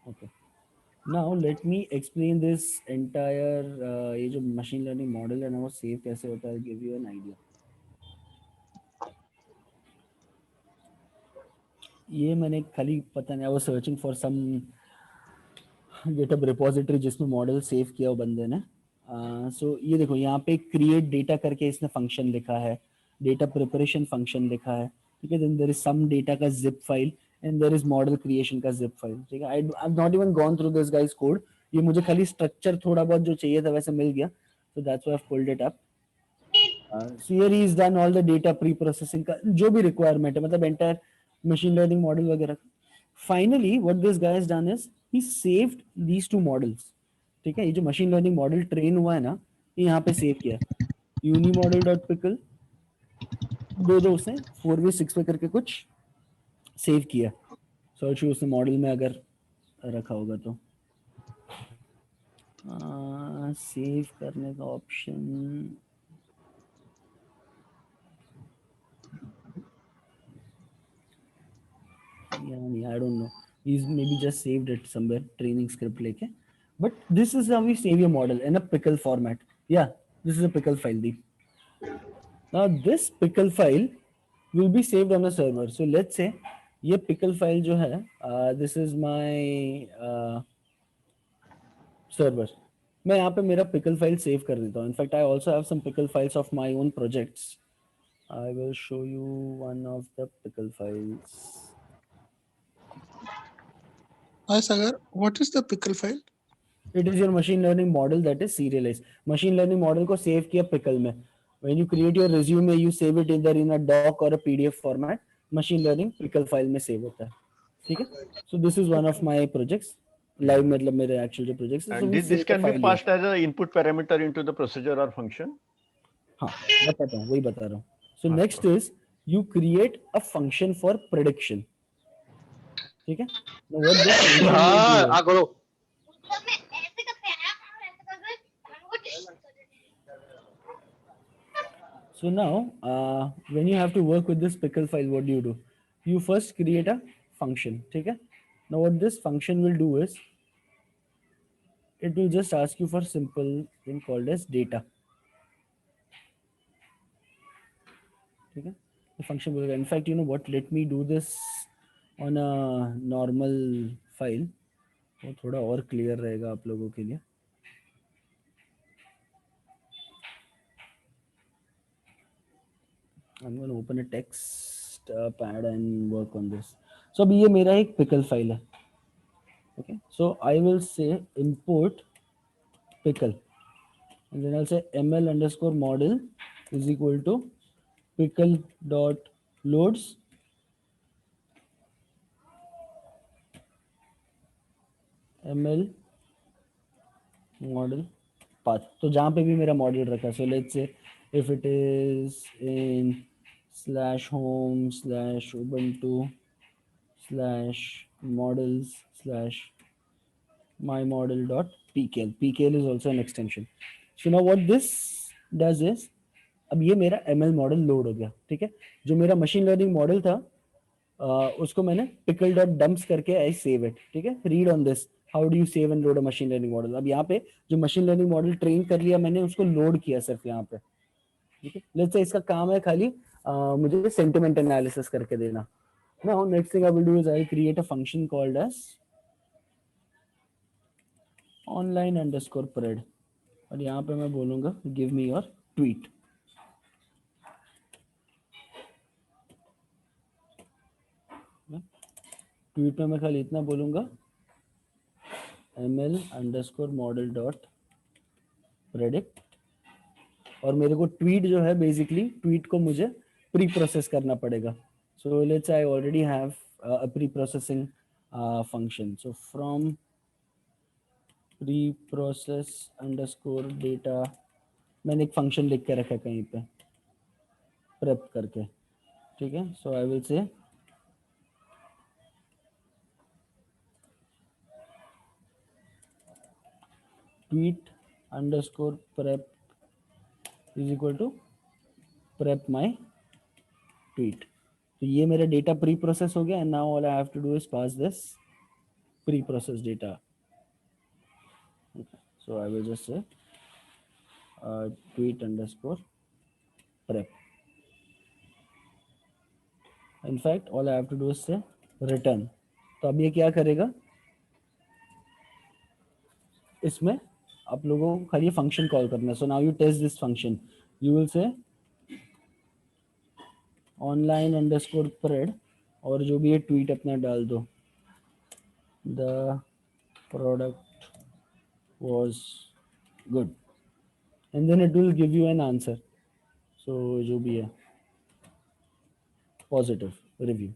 Okay. Now let me explain this entire ये जो machine learning model है ना वो save कैसे होता है. I'll give you an idea. ये मैंने खाली पता नहीं, I was searching for some GitHub repository जिसमें मॉडल सेव किया वो बंदे ने. So ये देखो यहाँ पे create data करके इसने फंक्शन लिखा है, data preparation फंक्शन लिखा है, ठीक है. Then there is some data का zip file and there is model creation का zip file, ठीक है. I've not even gone through this guy's code. ये मुझे खाली स्ट्रक्चर थोड़ा बहुत जो चाहिए था वैसे मिल गया, so that's why I've pulled it up. So here he's done all the data pre-processing का जो भी requirement है, मतलब entire machine learning model वगैरह. Finally, what this guy has done is he saved these two models. ठीक है, ये जो machine learning model train हुआ है ना, ये यहाँ पे सेव किया है. unimodel.pickle दो उसने 4v 6 करके कुछ सेव किया. सर्च उसने मॉडल में अगर रखा होगा तो सेव करने का option I don't know. He's maybe just saved it somewhere, training script leke. But this is how we save your model in a pickle format. Yeah, this is a pickle file. Deep. Now this pickle file will be saved on a server. So let's say ये pickle file जो है, this is my server. मैं यहाँ पे मेरा pickle file save कर देता हूँ. In fact, I also have some pickle files of my own projects. I will show you one of the pickle files. Hi Sagar, what is the pickle file? It is your machine learning model that is serialized. Machine learning model को save किया pickle में. When you create your resume, you save it either in a doc or a PDF format. Machine learning pickle file में save होता है. ठीक है? So this is one of my projects. Live मतलब मेरे actual जो projects हैं. So And we this save can the be file passed here. as an input parameter into the procedure or function. हाँ, बताता हूँ, वही बता रहा हूँ. So next is you create a function for prediction. ठीक है? Now what this function will do is, so now, when you have to work with this pickle file, what do? You first create a function. Okay? Now, what this function will do is, it will just ask you for simple thing called as data. Okay? The function will, in fact, you know what? Let me do this on a normal file. वो थोड़ा और clear रहेगा आप लोगों के लिए. I'm going to open a text pad and work on this. So अभी ये मेरा एक pickle file है. Okay, so I will say import pickle, and then I'll say ml underscore model is equal to pickle dot loads ml model path. तो जहाँ पे भी मेरा मॉडल रखा है, so let's say if it is in /home/ubuntu/models/mymodel.pkl. pkl is also an extension. So now what this does is, अब ये मेरा ML मॉडल लोड हो गया, ठीक है. जो मेरा मशीन लर्निंग मॉडल था उसको मैंने pickle.dumps करके आई सेव इट, ठीक है. Read on this, how do you save and load a machine learning model. अब यहाँ पे जो मशीन लर्निंग मॉडल ट्रेन कर लिया मैंने, उसको लोड किया सिर्फ यहाँ पे, ठीक है. लेट्स से इसका काम है खाली मुझे सेंटिमेंट एनालिसिस करके देना. Now next thing I will do is I create a function called as online_pred, और यहाँ पे मैं बोलूंगा give me your tweet. Tweet में मैं खाली इतना बोलूंगा ml_model.predict, और मेरे को ट्वीट जो है बेसिकली ट्वीट को मुझे प्री प्रोसेस करना पड़ेगा. So let's I already have a pre processing function. So from pre process underscore data, मैंने एक फंक्शन लिख के रखा है कहीं पे प्रेप करके, ठीक है. सो I will say tweet_prep is equal to prep my tweet. तो ये मेरा डेटा प्री प्रोसेस हो गया, and now all I have to do is pass this preprocess data. So I will just say tweet_prep. in fact all I have to do is say return. तो अब ये क्या करेगा, इसमें आप लोगों को खाली फंक्शन कॉल करना है. So now you test this function, you will say online_pred, और जो भी ये ट्वीट अपना डाल दो, the product was good, and then it will give you an answer. So जो भी है पॉजिटिव रिव्यू,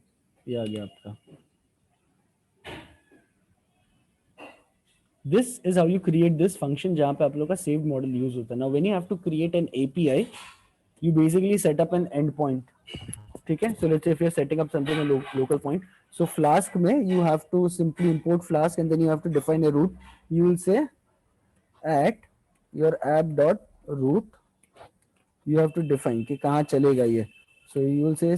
ये आ गया आपका. This is how you create this function जहाँ पे आप लोग का saved model use होता है. Now when you have to create an API, you basically set up an endpoint, ठीक है. So let's say if you're setting up something a local point, so Flask में you have to simply import Flask, and then you have to define a route. You will say at your app.route, you have to define कि कहाँ चलेगा ये. So you will say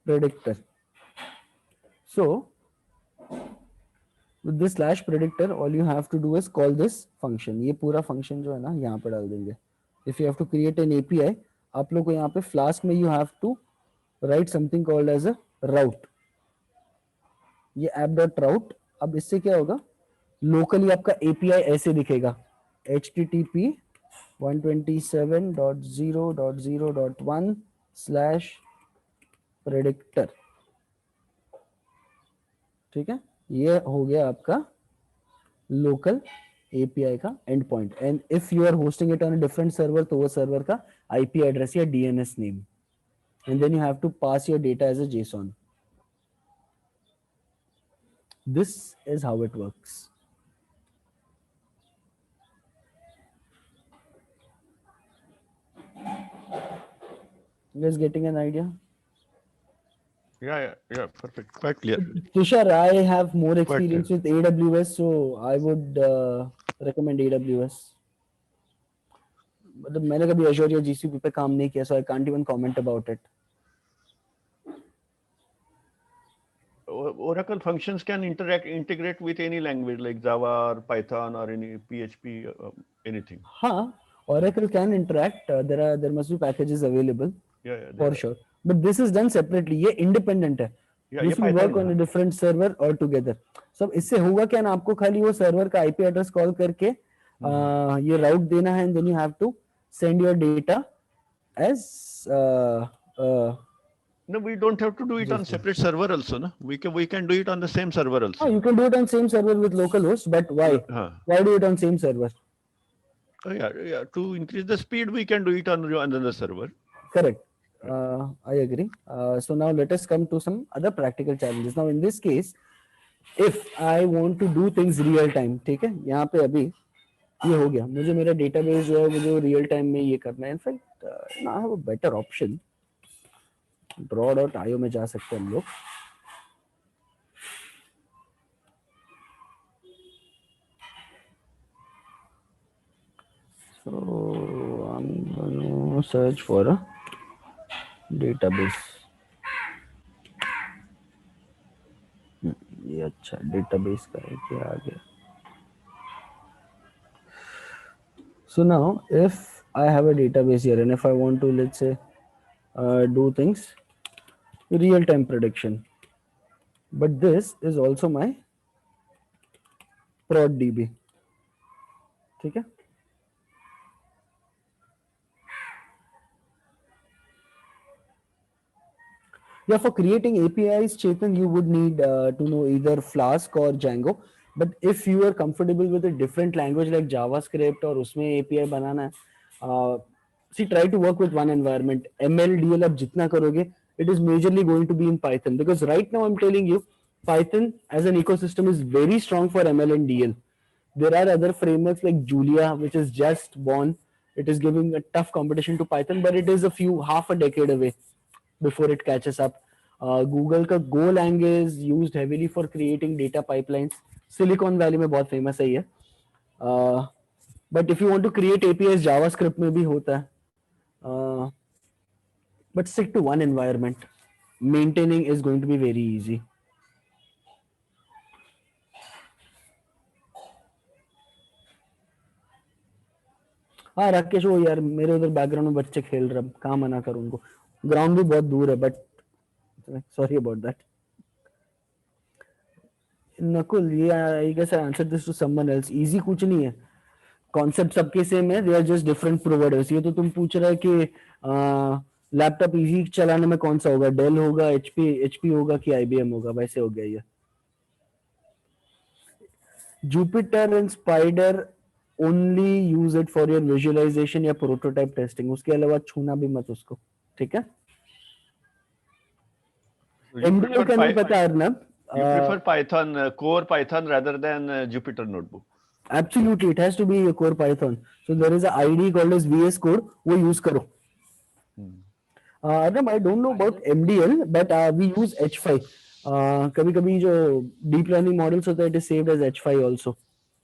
/predictor. So with this /predictor, all you have to do is call this function. ये पूरा function जो है ना यहाँ पे डाल देंगे. If you have to create an API, आप लोग को यहाँ पे Flask में you have to write something called as a route. ये app.route. अब इससे क्या होगा, लोकली आपका API ऐसे दिखेगा, http 127.0.0.1/predictor, ठीक है. ये हो गया आपका लोकल API का endpoint. And if you are hosting it on a different server, तो वो सर्वर का IP एड्रेस या DNS name, and then you have to pass your data as a JSON. This is how it works. You guys getting an idea? Yeah, perfect, quite clear. Tushar, I have more experience with AWS, so I would recommend AWS. मतलब मैंने कभी Azure या GCP पे काम नहीं किया, so I can't even comment about it. Oracle functions can integrate with any language like Java or Python or any PHP, anything. हाँ, Oracle can interact. There must be packages available. Yeah, for sure. But this is done separately. ये independent है. Yeah, This will work on a different server altogether. So इससे होगा क्या ना, आपको खाली वो सर्वर का IP एड्रेस कॉल करके ये राउट देना है, and then you have to send your data as no, we don't have to do it on separate server also, no? We can do it on the same server also. you can do it on same server with localhost, but why? Why do it on same server? Oh, yeah. To increase the speed, we can do it on another server. Correct. I agree. So now let us come to some other practical challenges. Now in this case, if I want to do things real time, ठीक है, यहाँ पे अभी ये हो गया, मुझे मेरा डेटाबेस जो है मुझे रियल टाइम में ये करना है। In fact I have a better option, draw.io में जा सकते हैं हम लोग। So I'm gonna search for a database. ये अच्छा डेटाबेस का है, क्या आ गया। So now if I have a database here and if I want to, let's say, do things real time prediction, but this is also my prod db, ठीक है। Yeah, for creating APIs, Chetan, you would need to know either Flask or Django. But if you are comfortable with a different language like JavaScript और उसमें API बनाना है, see, try to work with one environment. ML, DL आप जितना करोगे, it is majorly going to be in Python, because right now I'm telling you, Python as an ecosystem is very strong for ML and DL. There are other frameworks like Julia, which is just born. It is giving a tough competition to Python, but it is half a decade away before it catches up. Google का Golang is used heavily for creating data pipelines. Silicon Valley में बहुत famous है ये. But if you want to create APIs, JavaScript में भी होता है. But stick to one environment. Maintaining is going to be very easy. हाँ राकेश, वो यार मेरे उधर बैकग्राउंड में बच्चे खेल रहे हैं, कहाँ मना करूँ उनको, ग्राउंड भी बहुत दूर है, but sorry about that. Nakul, ये I guess I answer this to someone else. Easy कुछ नहीं है, कॉन्सेप्ट सबके सेम है, they are just different providers. ये तो तुम पूछ रहे है कि लैपटॉप इजी चलाने में कौन सा होगा, डेल होगा, एचपी होगा कि आईबीएम होगा, वैसे हो गया ये। Jupyter and Spyder only use it for your visualisation या प्रोटोटाइप टेस्टिंग, उसके अलावा छूना भी मत उसको, ठीक है। एमडीएल का नहीं पता Arnab. You prefer Python, core Python rather than Jupyter Notebook? Absolutely, it has to be a core Python. So there is a IDE called as VS Code, वो use करो। Arnab, I don't know about MDL, but we use H5. कभी-कभी जो deep learning models होता है, it is saved as H5 also.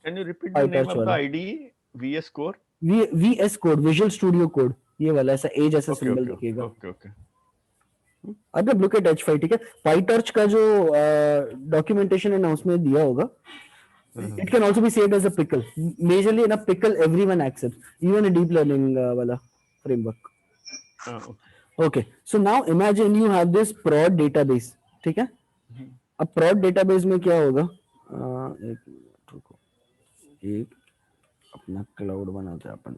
Can you repeat the name of the IDE? VS Core? VS Code, Visual Studio Code, ये वाला ऐसा A जैसा symbol दिखेगा। Okay. अब look at H5, ठीक है। PyTorch का जो डॉक्यूमेंटेशन है ना, उसमें दिया होगा। It can also be saved as a pickle. Majorly in a pickle, everyone accepts, even a deep learning wala framework. Okay, so now imagine you have this prod database, ठीक है। अब prod database में क्या होगा, एक minute रुको, एक अपना क्लाउड बनाते हैं अपन,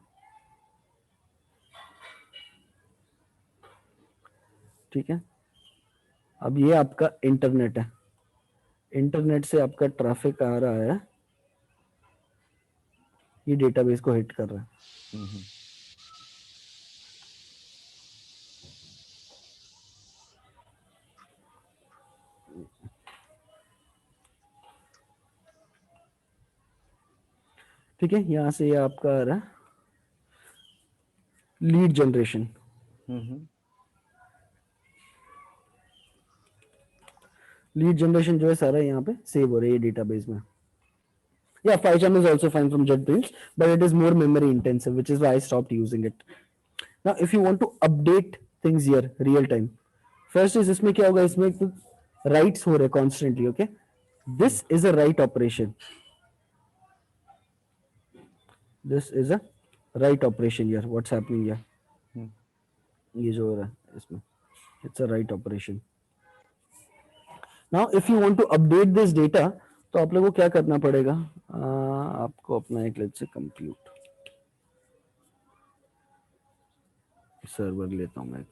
ठीक है। अब ये आपका इंटरनेट है, इंटरनेट से आपका ट्रैफिक आ रहा है, ये डेटाबेस को हिट कर रहा है। ठीक है, यहां से ये आपका आ रहा है लीड जनरेशन। लीड जनरेशन जो है सारा यहाँ पे सेव हो रहा है ये डेटाबेस में। Yeah, PyCharm is also fine from JetBrains, but it is more memory intensive, which is why I stopped using it. Now, if you want to update things here real time, first is इसमें क्या होगा, इसमें writes हो रहे constantly, okay? This is a write operation. This is a write operation here. What's happening here? ये जो हो रहा है इसमें, it's a write operation. Now, if you want to update this data, तो आप लोगों को क्या करना पड़ेगा, आपको अपना एक लेट्स से कंप्यूट सर्वर लेता हूं मैं।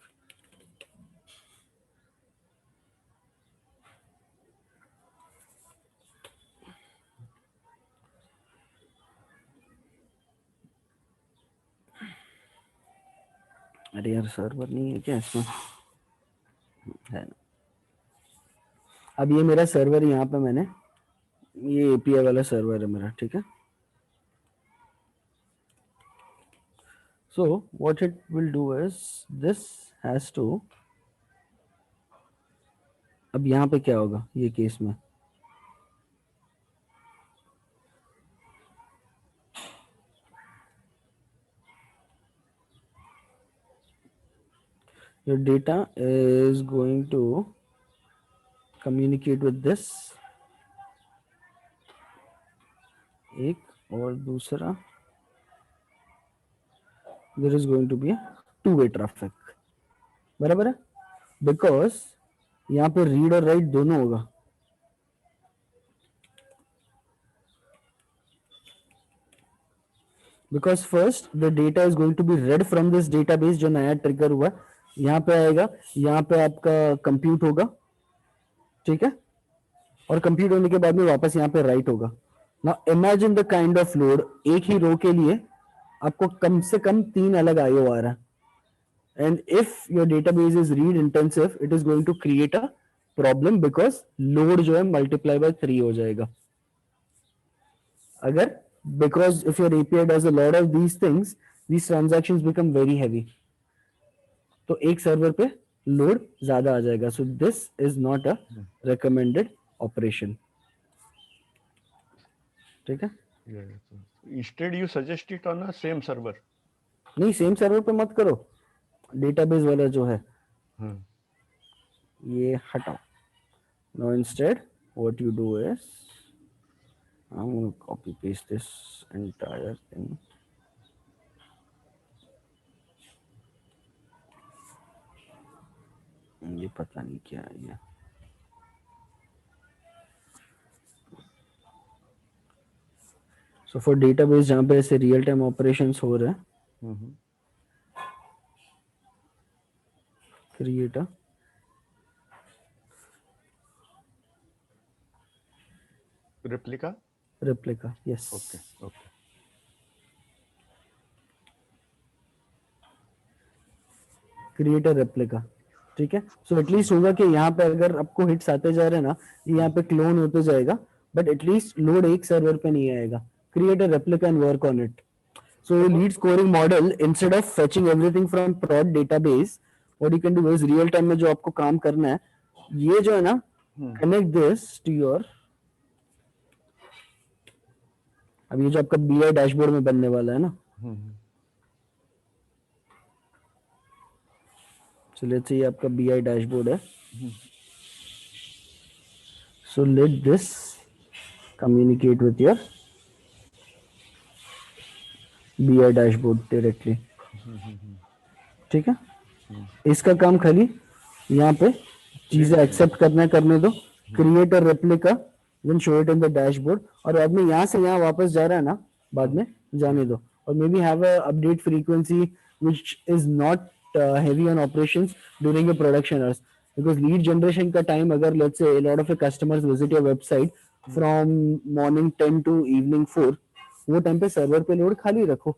अरे यार सर्वर नहीं है क्या इसमें, है ना। अब ये मेरा सर्वर यहाँ पे मैंने ये एपीआई वाला सर्वर है मेरा, ठीक है। So what it will do is this has to, अब यहाँ पे क्या होगा ये केस में, your data is going to communicate with this, एक और दूसरा, there is going to be a two-way traffic, बराबर है, बिकॉज यहाँ पे रीड और राइट दोनों होगा। Because first the data is going to be read from this database जो नया ट्रिगर हुआ, यहाँ पे आएगा, यहाँ पे आपका कंप्यूट होगा, ठीक है, और कंप्यूट होने के बाद में वापस यहाँ पे राइट होगा। Now imagine the kind of load, एक ही रो के लिए आपको कम से कम 3 अलग आईओ आ रहा है, and if your database is read intensive it is going to create a problem because load जो है मल्टीप्लाई बाय 3 हो जाएगा। अगर because if your API does a lot of these things, these transactions become very heavy, तो एक server पे load ज्यादा आ जाएगा। so this is not a recommended operation, ठीक है। Instead you suggest it on a same server. नहीं, same server पे मत करो, डेटाबेस वाला जो है ये हटाओ। now instead what you do is I'm going to copy paste this entire thing. ये पता नहीं क्या है ये। So for database जहाँ पे ऐसे रियल टाइम ऑपरेशंस हो रहे हैं, create a replica, yes. Okay. Create a replica, ठीक है। सो एटलीस्ट होगा कि यहाँ पे अगर आपको हिट्स आते जा रहे हैं ना, ये यहाँ पे क्लोन होते जाएगा, बट एटलीस्ट लोड एक सर्वर पे नहीं आएगा। Create a replica and work on it. So lead scoring model, instead of fetching everything from prod database, what you can do is real time में जो आपको काम करना है, ये जो है ना, कनेक्ट दिस टू योर, अब ये जो आपका बीआई डैशबोर्ड में बनने वाला है ना, so let's say ये आपका BI डैशबोर्ड है, so let this communicate with your BI dashboard directly, ठीक है। इसका काम खाली यहाँ पे चीजें एक्सेप्ट करने दो, create a replica, then show it in the dashboard, और बाद में यहाँ से यहाँ वापस जा रहा है ना, बाद में जाने दो, और may be have a update frequency which is not heavy on operations during your production hours, because lead generation का time, अगर let's say a lot of your customers visit your website from morning 10 to evening 4, वो time पे server पे load खाली रखो,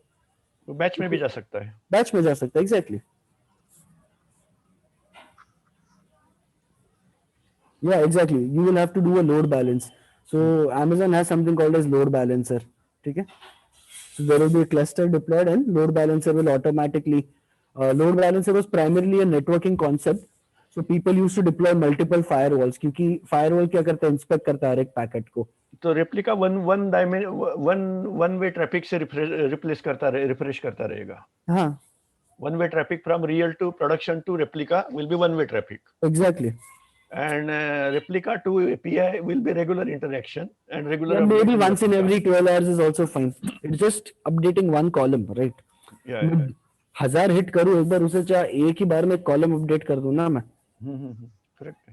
तो batch में भी जा सकता है। बैच में जा सकता है, exactly. Yeah, exactly. You will have to do a load balance. So Amazon has something called as load balancer. ठीक है? So there will be a cluster deployed and load balancer will automatically. Load balancer was primarily a networking concept. So people used to deploy multiple firewalls क्योंकि firewall क्या करता है, inspect करता है हर एक packet को। तो रेप्लिका वन वे ट्रैफिक से रिप्लेस रिफ्रेश करता रहेगा। हाँ, one way traffic from real to production to replica will be one way traffic, exactly. and replica to API will be regular interaction and regular. Yeah, maybe updating once in replica. every 12 hours is also fine. It's just updating one column, right? Yeah. 1000 hit करूं एक बार, उसे चाहे एक ही बार में column update कर दूं ना मैं। Correct.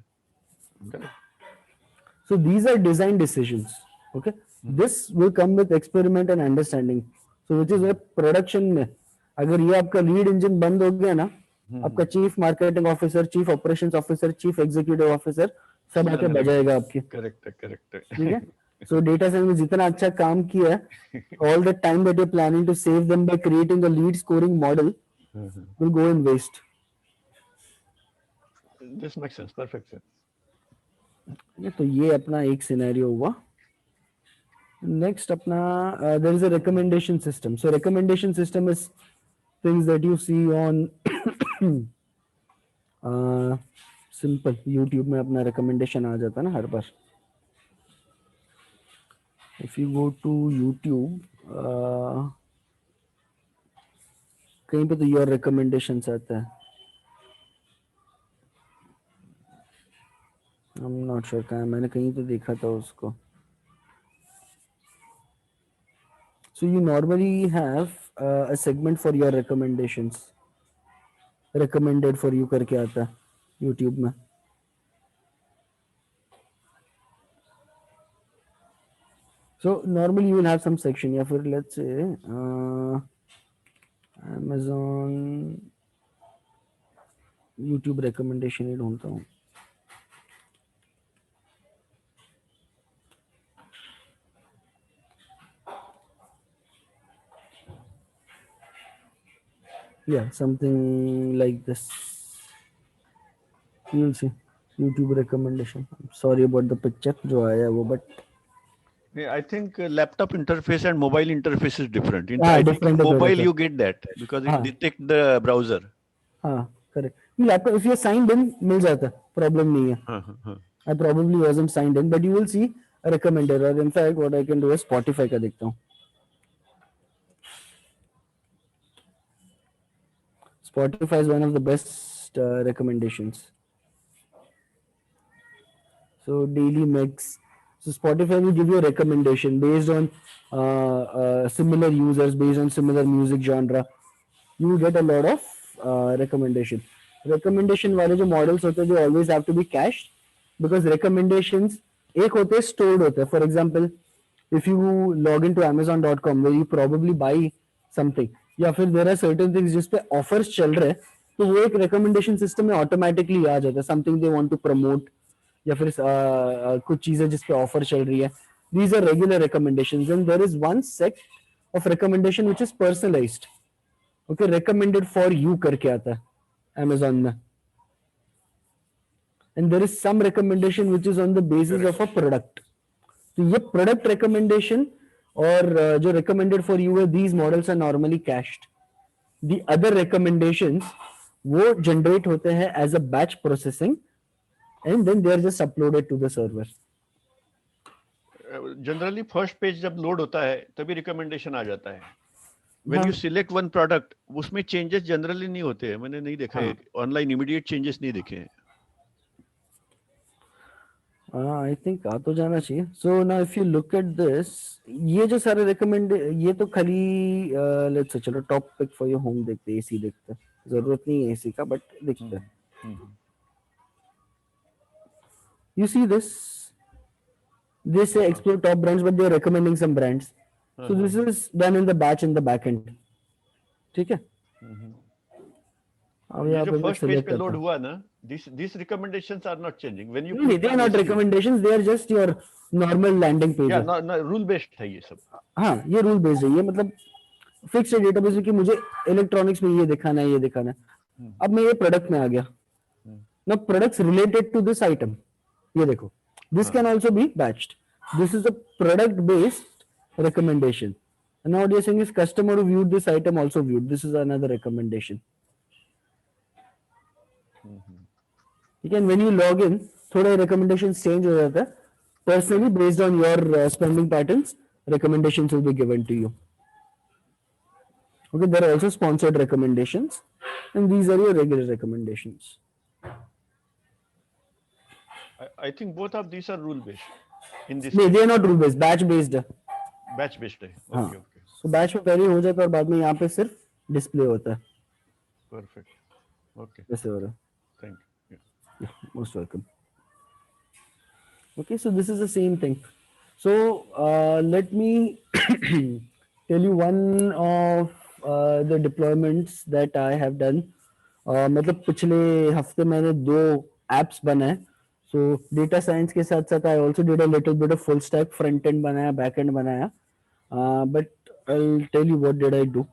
So these are design decisions. Okay, this will come with experiment and understanding. So which is why production में अगर ये आपका लीड इंजन बंद हो गया ना, आपका chief marketing officer, chief operations officer, chief executive officer सब आके बजाएगा आपकी। Correct. ठीक है। So data science में जितना अच्छा काम किया है, all the time that you're planning to save them by creating a lead scoring model will go in waste. This makes sense, perfect sense. तो ये अपना एक सिनेरियो हुआ। Next, apna, there is a recommendation system. So recommendation system is things that you see on simple YouTube में अपना recommendation आ जाता है ना हर बार. If you go to YouTube, कहीं पे तो your recommendations आता है. I'm not sure कहाँ है, मैंने कहीं तो देखा था उसको. So you normally have a segment for your recommendations. Recommended for you करके आता है YouTube में. So normally you will have some section. या फिर let's say Amazon YouTube recommendation ही ढूंढता हूँ. Yeah, something like this. You will see YouTube recommendation. I'm sorry about the picture जो आया है वो, but Yeah, I think laptop interface and mobile interface is different. हाँ, I think different है थोड़ा mobile सा. you get that because it हाँ. detect the browser. हाँ, correct. Laptop if you are signed in मिल जाता है, problem नहीं है. हाँ, हाँ, हाँ. I probably wasn't signed in, but you will see a recommended. Or in fact, what I can do is Spotify का देखता हूँ. Spotify is one of the best recommendations. So daily mix. So Spotify will give you a recommendation based on similar users, based on similar music genre. You will get a lot of recommendation. Recommendation वाले जो models होते हैं, they always have to be cached because recommendations एक होते हैं stored होते हैं. For example, if you log into Amazon.com where you probably buy something, या फिर there are certain things जिस पे offers चल रहे हैं, तो वो एक recommendation system में automatically आ जाता है. Something they want to promote या फिर कुछ चीजें जिस पे ऑफर चल रही है. These are regular recommendations and there is one set of recommendation which is personalized. Okay, recommended for you करके आता है Amazon में. And there is some recommendation which is on the basis of a product. तो ये product recommendation और जो recommended for you है, these models are normally cached. The other recommendations वो generate होते हैं as a batch processing and then they are just uploaded to the server. Generally first page जब load होता है तभी recommendation आ जाता है. When हाँ. you select one product, उसमें changes generally नहीं होते हैं. मैंने नहीं देखा है. Online immediate changes नहीं देखे हैं. I think आ तो जाना चाहिए. So now if you look at this, ये जो सारे recommend ये तो खाली let's say चलो top pick for your home देखते हैं, AC देखते हैं. जरूरत नहीं है AC का, but देखते हैं. You see this? They say explore top brands, but they are recommending some brands. So this is done in the batch in the back end. ठीक है? अब ये यहाँ जो पे मैं first page select पे करता load हूँ. हुआ ना, these recommendations are not changing. When you नहीं, put they are one not SKU, recommendations. They are just your normal landing page. yeah, no, rule based है ये सब. हाँ, ये रूल बेस्ड है. ये मतलब फिक्स है डेटाबेस में कि मुझे इलेक्ट्रॉनिक्स में ये दिखाना है, ये दिखाना है. अब मैं ये प्रोडक्ट में आ गया. Now products related to this item. ये देखो. This can also be batched. This is a product based recommendation. And now what you're saying is customer who viewed this item also viewed. This is another recommendation. Again, when you log in, थोड़ा recommendations change हो जाता है. Personally, based on your spending patterns, recommendations will be given to you. Okay, there are also sponsored recommendations, and these are your regular recommendations. I think both of these are rule based. In this नहीं, case, they are not rule based, batch based है. batch based है. हाँ. Okay, okay, So batch में पहले ही हो जाता है और बाद में यहाँ पे सिर्फ डिस्प्ले होता है. perfect. Okay, ऐसे हो रहा है. thank you. Yeah, most welcome. Okay, so this is the same thing. So let me tell you one of the deployments that I have done. मतलब पिछले हफ्ते मैंने 2 apps बनाए. So data science के साथ साथ I also did a little bit of full stack, front end बनाया, back end बनाया. But I'll tell you what did I do.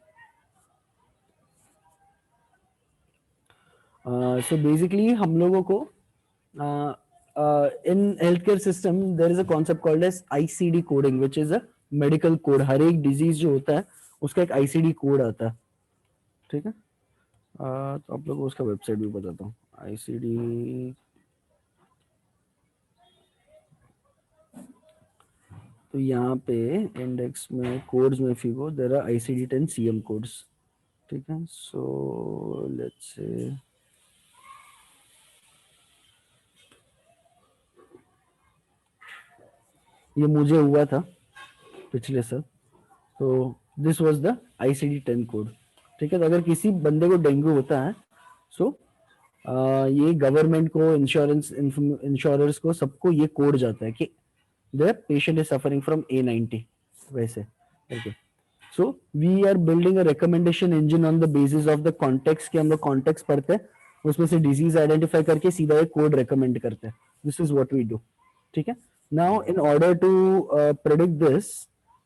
So basically हम लोगों को in healthcare system there is a concept called as ICD coding, which is a medical code, हर एक disease जो होता है उसका एक आईसीडी कोड आता है, ठीक है। तो आप लोगों को उसका वेबसाइट भी बताता हूँ, आईसीडी। तो यहाँ पे इंडेक्स में कोड्स में if you go, there are ICD-10 CM codes, ठीक है। सो लेट्स से ये मुझे हुआ था पिछले साल, तो this was the ICD-10 code, ठीक है। तो अगर किसी बंदे को डेंगू होता है, सो ये गवर्नमेंट को, इंश्योरर्स को, सबको ये कोड जाता है कि the patient is suffering from A90 वैसे, okay. So we are building a recommendation engine on the basis of the context, कि हम लोग कॉन्टेक्स्ट पढ़ते हैं, उसमें से डिजीज आइडेंटिफाई करके सीधा एक कोड रिकमेंड करते हैं। This is what we do, ठीक है। Now in order to predict this,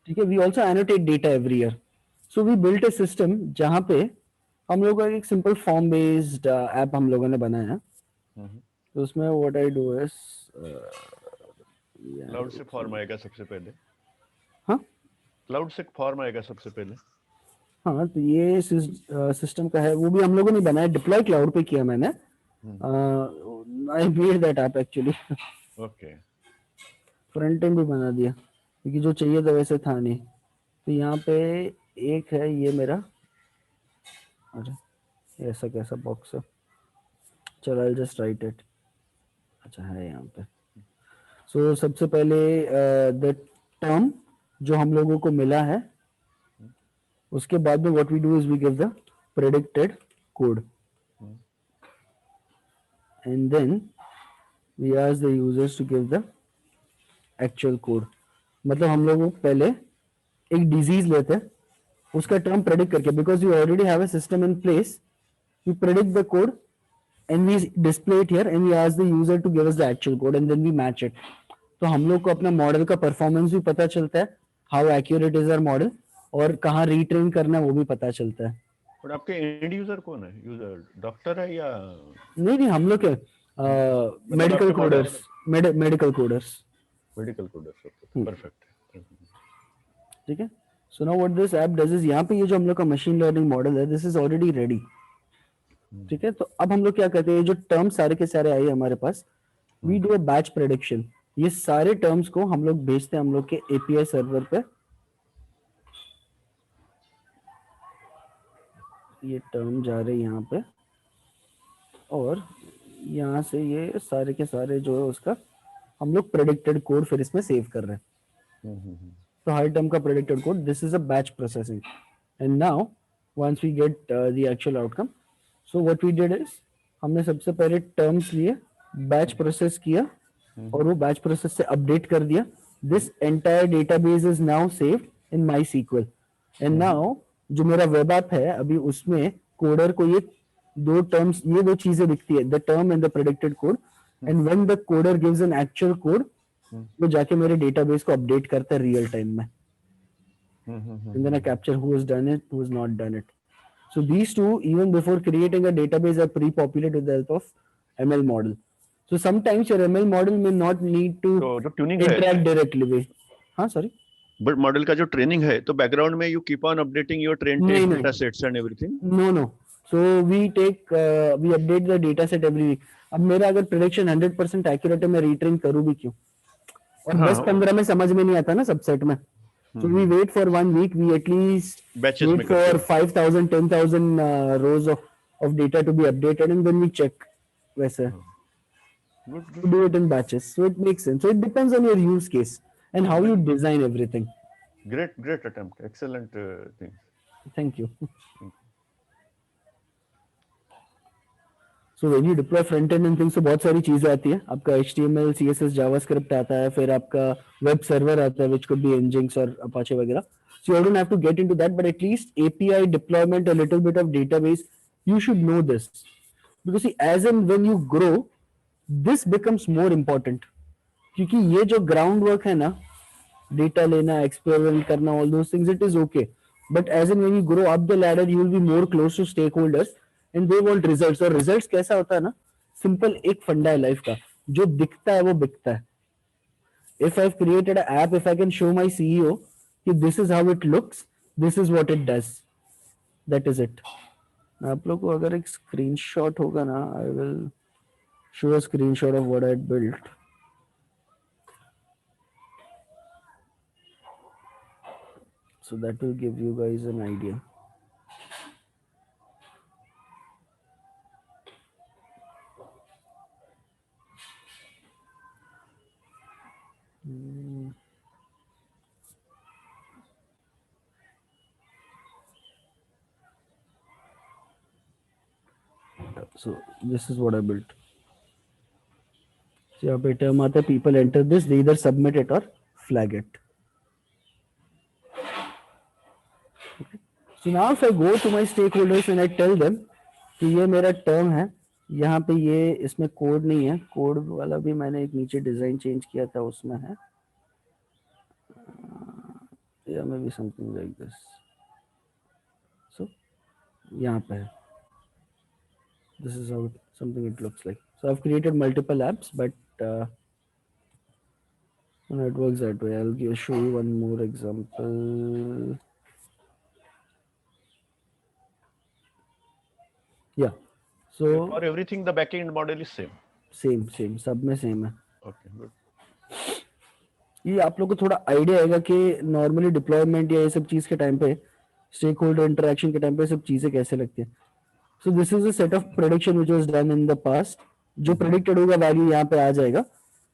ठीक है, we also annotate data every year. So we built a system जहां पे हम लोगों का एक सिंपल फॉर्म बेस्ड ऐप हम लोगों ने बनाया है। तो उसमें what I do is, cloud से फॉर्म आएगा सबसे पहले। हाँ क्लाउड से फॉर्म आएगा सबसे पहले। हाँ, तो ये सिस्टम का है, वो भी हम लोगों ने बनाया, डिप्लॉय क्लाउड पे किया मैंने। I made that app actually, okay. Front end भी बना दिया क्योंकि जो चाहिए था वैसे था नहीं। तो यहाँ पे एक है ये मेरा, अरे ऐसा कैसा बॉक्स है, चलो आई जस्ट राइट इट। अच्छा है यहाँ पे। सो सबसे पहले द टर्म जो हम लोगों को मिला है, उसके बाद में what we do is we give the predicted code and then we ask the users to give the actual code. मतलब हम लोग पहले एक डिजीज लेते हैं, उसका टर्म प्रेडिक्ट करके, because you already have a system in place, we predict the code and we display it here and we ask the user to give us the actual code and then we match it. तो हम लोग को अपना model का performance भी पता चलता है, how accurate is our model, और कहाँ रीट्रेन करना है वो भी पता चलता है। और आपके एंड यूजर कौन है? यूजर डॉक्टर है या नहीं, हम लोग medical coders, medical coders, medical coders? Perfect, ठीक है। So now what this app does is, यहाँ पे ये जो हम लोग का मशीन लर्निंग मॉडल है, दिस इज ऑलरेडी रेडी, ठीक है। तो अब हम लोग क्या करते हैं, जो टर्म सारे के सारे आए हमारे पास, we do a batch prediction. ये सारे टर्म्स को हम लोग भेजते हैं हम लोग के एपीआई सर्वर पे। ये टर्म जा रहे हैं यहाँ पे, और यहाँ से ये सारे के सारे जो है उसका हम लोग प्रेडिक्टेड कोड फिर इसमें सेव कर रहे हैं। तो हर टर्म का predicted code, this is a batch processing. And now once we get the actual outcome, so what we did is, हमने सबसे पहले टर्म्स लिए, बैच प्रोसेस किया, और वो बैच प्रोसेस से अपडेट कर दिया। This entire database is now saved in MySQL. And now जो मेरा वेब ऐप है अभी, उसमें कोडर को ये दो टर्म्स, ये दो चीजें दिखती है, the term and the predicted code. And when the coder gives an actual code, वो जाके मेरे डेटाबेस को अपडेट करता है रियल टाइम में। And then I capture who has done it, who has not done it. So these two, even before creating a database, are pre-populated with the help of ML model. So sometimes your ML model may not need to तो जो tuning interact है, directly with. हाँ, sorry. But model का जो training है, तो background में you keep on updating your train नहीं, टेस्ट नहीं। Data sets and everything? No. So we update the data set every week. अब मेरा अगर prediction 100% accurate है, मैं retrain करूँ भी क्यों? और 10-15 में समझ में नहीं आता ना सबसेट में। So we wait for 1 week. We at least Batches wait में करते for 5,000, 10,000 rows of data to be updated, and then we check. वैसे Good. to do it in batches, so it makes sense. So it depends on your use case and how you design everything. Great attempt. Excellent thing. Thank you. So when you deploy front end and things, तो बहुत सारी चीजें आती है। आपका HTML, CSS, JavaScript आता है, फिर आपका web server आता है, which could be Nginx और Apache वगैरह. So you don't have to get into that, but at least API deployment, a little bit of database, you should know this. Because see, as and when you grow, this becomes more important. क्योंकि ये जो ground work है ना, data लेना, experiment करना, all those things, it is okay. But as and when you grow up the ladder, you will be more close to stakeholders. And they want results. और results कैसा होता है ना, simple एक फंडा है लाइफ का, जो दिखता है वो बिकता है। If I've created an app, if I can show my CEO कि this is how it looks, this is what it does, that is it. आप लोग को अगर एक स्क्रीनशॉट होगा ना, I will show a screenshot of what I built. So that will give you guys an idea. So this is what I built. So यहाँ पे term आता है, people enter this, they either submit it or flag it. Okay. So now if I go to my stakeholders and I tell them कि ये मेरा term है, यहाँ पे ये इसमें कोड नहीं है, कोड वाला भी मैंने एक नीचे डिजाइन चेंज किया था उसमें है, या may be something like this. So यहाँ पे है. This is how something it looks like. So I've created multiple apps, but no, it works that way. I'll show you one more example. Yeah. So for everything, the backend model is same. Same. सब में same है. Okay, good. ये आप लोग को थोड़ा idea आएगा कि नॉर्मली डिप्लॉयमेंट या ये सब चीज के टाइम पे, स्टेक होल्डर इंटरेक्शन के टाइम पे सब चीजें कैसे लगती है. So this is a set of prediction which was done in the past. जो predicted होगा value यहाँ पे आ जाएगा,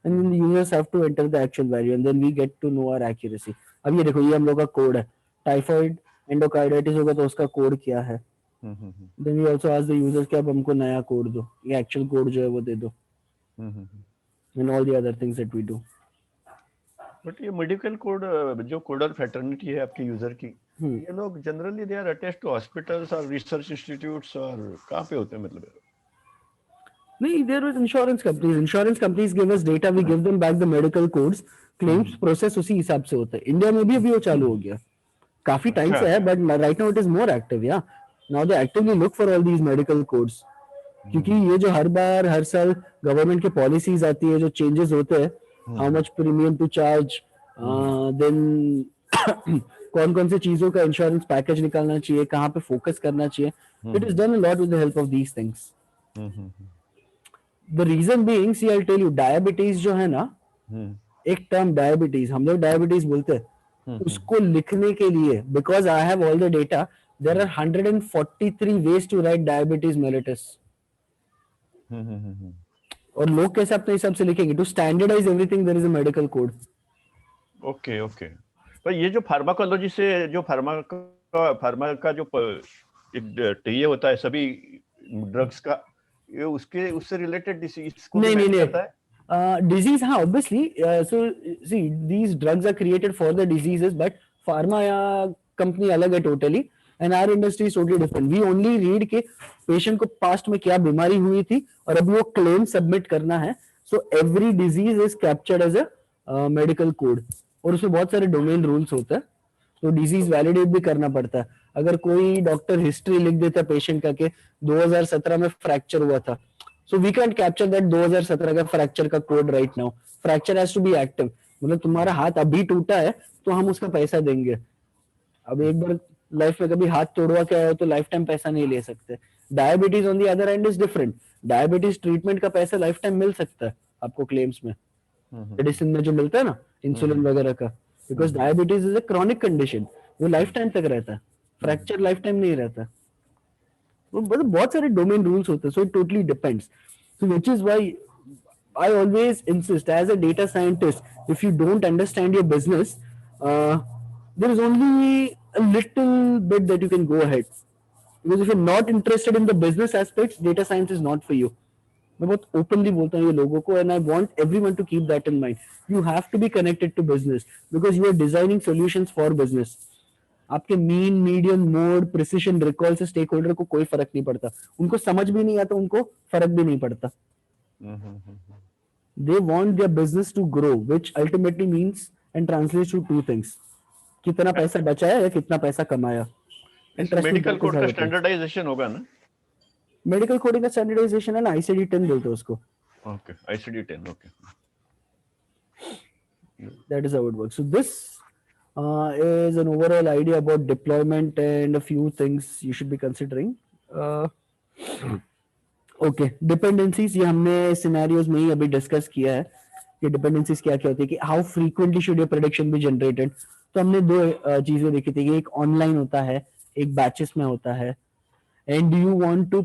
and then the users have to enter the actual value, and then we get to know our accuracy. अब ये देखो, ये हम लोग का कोड है. टाइफाइड एंडोकार्डाइटिस होगा तो उसका कोड क्या है. Then we also ask the users कि अब हमको नया कोड दो, ये actual कोड जो है वो दे दो, and all the other things that we do. But ये मेडिकल कोड जो कोडर फैटर्निटी है आपके यूजर की, ये लोग generally they are attached to hospitals और रिसर्च इंस्टीट्यूट्स, और कहाँ पे होते हैं मतलब? नहीं, there was insurance companies. Insurance companies give us data, we give them back the medical codes. Claims process उसी हिसाब से होता है. इंडिया में भी अभी वो चालू हो गया, काफी टाइम से है, but right now it is more active. Yeah, now they actively look for all these medical codes. क्योंकि ये जो हर बार हर साल गवर्नमेंट की पॉलिसीज आती है, जो चेंजेस होते हैं, how much premium to charge, then कौन कौन सी चीजों का इंश्योरेंस पैकेज निकालना चाहिए, कहाँ पे फोकस करना चाहिए. It is done a lot with the help of these things. The reason being, see I tell you, diabetes जो है ना, एक टर्म डायबिटीज, हम लोग डायबिटीज बोलते हैं, उसको लिखने के लिए, because I have all the data, there are 143 ways to write diabetes mellitus. और लोग कैसे अपने हिसाब से लिखेंगे? To standardise everything there is a medical code. Okay. पर ये जो फार्माकोलॉजी से, जो फार्मा का जो ये होता है सभी ड्रग्स का, ये उससे रिलेटेड डिसीज को नहीं करता है? डिजीज, हाँ obviously. So see, these drugs are created for the diseases, but pharma या कंपनी अलग है totally, and our industry is totally different. We only read के पेशेंट को पास्ट में क्या बीमारी हुई थी और अभी वो क्लेम सबमिट करना है. So every disease is captured as a medical code, और उसमें बहुत सारे डोमेन रूल्स होते हैं. तो डिजीज वैलिडेट भी करना पड़ता है. अगर कोई डॉक्टर हिस्ट्री लिख देता है पेशेंट का कि 2017 में फ्रैक्चर हुआ था, so we can capture that 2017 का फ्रैक्चर का code right now. Fracture has to be active, मतलब तुम्हारा हाथ अभी टूटा है तो हम उसका पैसा देंगे. अब एक बार लाइफ में कभी हाथ तोड़वा के आया हो तो लाइफ टाइम पैसा नहीं ले सकते. Diabetes on the other and is different. Diabetes treatment का पैसा लाइफ टाइम मिल सकता है आपको क्लेम्स में, मेडिसिन में जो मिलता है ना, इंसुलिन वगैरह का, because diabetes is a chronic condition, वो लाइफ टाइम तक रहता है. फ्रैक्चर लाइफ टाइम नहीं रहता. वो मतलब बहुत सारे डोमेन रूल्स होते हैं. So it totally depends. So which is why I always insist, as a data scientist, if you don't understand your business, there is only a little bit that you can go ahead. Because if you're not interested in the business aspects, data science is not for you. मैं बहुत openly बोलता हूँ ये लोगों को, and I want everyone to keep that in mind. You have to be connected to business because you are designing solutions for business. आपके mean, medium, mode, precision, recall से stake holder को कोई फर्क नहीं पड़ता. उनको समझ भी नहीं आता, उनको फर्क भी नहीं पड़ता. They want their business to grow, which ultimately means and translates to two things: कितना पैसा बचाया या कितना पैसा कमाया. मेडिकल कोड का स्टैंडर्डाइजेशन होगा ना? मेडिकल कोडिंग का स्टैंडर्डाइजेशन है ना, ICD-10 बोलते हैं उसको. Okay, ICD-10. Okay, That is how it works. So this is an overall idea about deployment and a few things you should be considering. Okay dependencies ये हमने सिनेरियोज में ही अभी डिस्कस किया है कि डिपेंडेंसीज क्या क्या होती है कि how frequently should your prediction be generated. तो हमने दो चीजें देखी थी कि एक ऑनलाइन होता है, एक बैचेस में होता है. And do you want to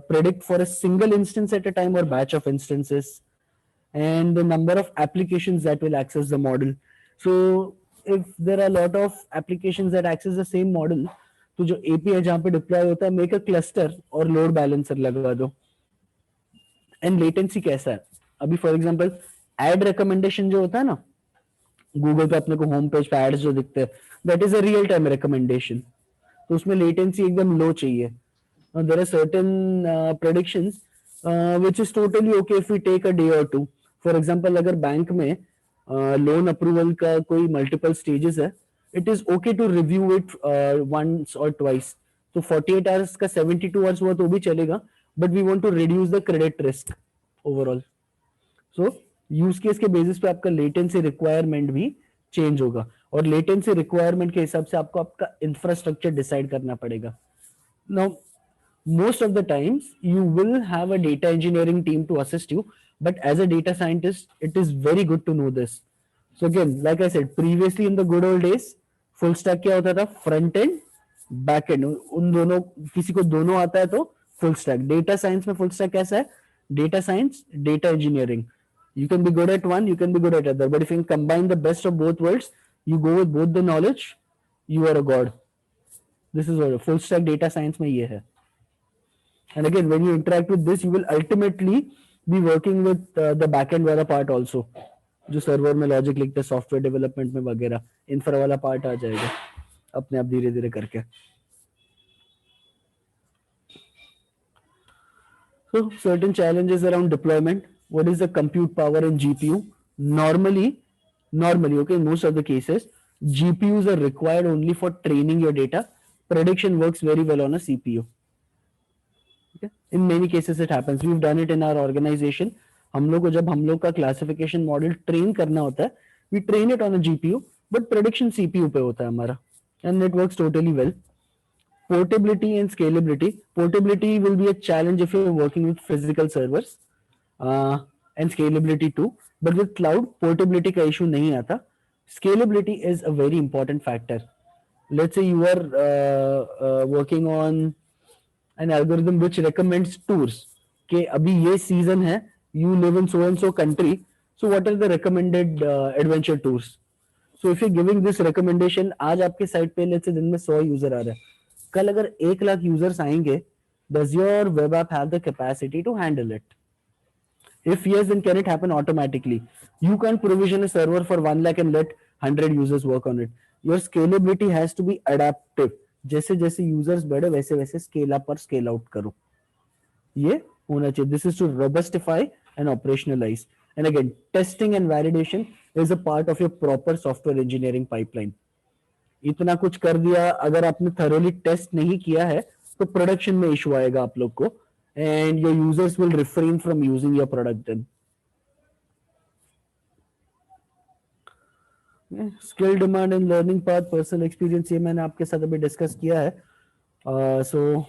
predict for a single instance at a time or batch of instances, and the number of applications that will access the model. So if there are a lot of applications that access the same model, तो जो API जहाँ पे deploy होता है, make a cluster और load balancer लगा दो. And latency कैसा है? अभी फॉर एग्जांपल एड रिकमेंडेशन जो होता है ना, गूगल पे अपने को होम पेज पे एड्स जो दिखते हैं, that is a real time recommendation. तो उसमें लेटेंसी एकदम लो चाहिए. There are certain predictions which is totally okay if we take a day और टू. फॉर एग्जांपल अगर बैंक में लोन अप्रूवल का कोई मल्टीपल स्टेजेस है, it is okay to review it once और ट्वाइस. तो 48 आवर्स का 72 आवर्स हुआ तो भी चलेगा, but we want to reduce the credit risk overall. So use case के बेसिस पे आपका लेटेंसी रिक्वायरमेंट भी चेंज होगा, और लेटेंसी रिक्वायरमेंट के हिसाब से आपको आपका इंफ्रास्ट्रक्चर डिसाइड करना पड़ेगा. Now most of the times you will have a data engineering team to assist you, but as a data scientist it is very good to know this. So again, like I said, previously in the good old days, full stack क्या होता था? Front end back and, उन दोनों, किसी को दोनों आता है तो फुल स्टैक. डेटा साइंस में फुल स्टैक कैसा है? Data science, data engineering. You can be good at one, you can be good at other, but if you can combine the best of both worlds, you go with both the knowledge, you are a god. This is what full stack data science में ये है. And again, when you interact with this, you will ultimately be working with the backend वाला part also. जो server में logic लिखते हैं, software development में वगैरह, इंफ्रा वाला पार्ट आ जाएगा अपने आप धीरे धीरे करके. So certain challenges around deployment. What is the compute power in GPU? Normally, okay, in most of the cases, GPUs are required only for training your data. Prediction works very well on a CPU. Okay? In many cases it happens. We've done it in our organization. हम लोग को जब हम लोग का classification model train करना होता है, we train it on a GPU, but prediction CPU पे होता है हमारा, and it works totally well. Portability and scalability. Portability will be a challenge if you're working with physical servers, and scalability too. But with cloud, portability का issue नहीं आता. Scalability is a very important factor. Let's say you are working on an algorithm which recommends tours. कि अभी ये season है, you live in so and so country, so what are the recommended adventure tours? So if you're giving this recommendation, आज आपके site पे let's say दिन में 100 user आ रहा है, कल अगर 1 लाख यूजर्स आएंगे, does your web app have the capacity to handle it? If yes, then can it happen automatically? You can't provision a server for 1 lakh and let 100 users work on it. Your scalability has to be adaptive. जैसे जैसे users बढ़े वैसे वैसे scale up और scale out करो, ये होना चाहिए. This is to robustify and operationalize. And again, testing and validation is a part of your proper software engineering pipeline. इतना कुछ कर दिया, अगर आपने थरोली टेस्ट नहीं किया है तो प्रोडक्शन में इशू आएगा आप लोग को, and your users will refrain from using your product then. Skill demand and learning path, personal experience, ये मैंने आपके साथ अभी डिस्कस किया है. So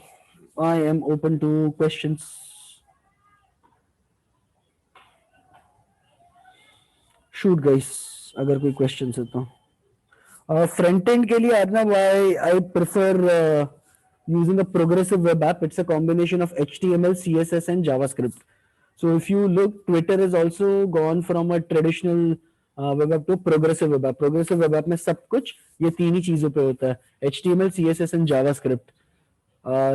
I am open to questions. Shoot guys, अगर कोई questions है तो. Front end के लिए Arnab, I prefer using a progressive web app. It's a combination of HTML, CSS and JavaScript. So if you look, Twitter has also gone from a traditional web app to progressive web app. Progressive web app में सब कुछ ये तीन ही चीजों पे होता है, HTML, CSS and JavaScript.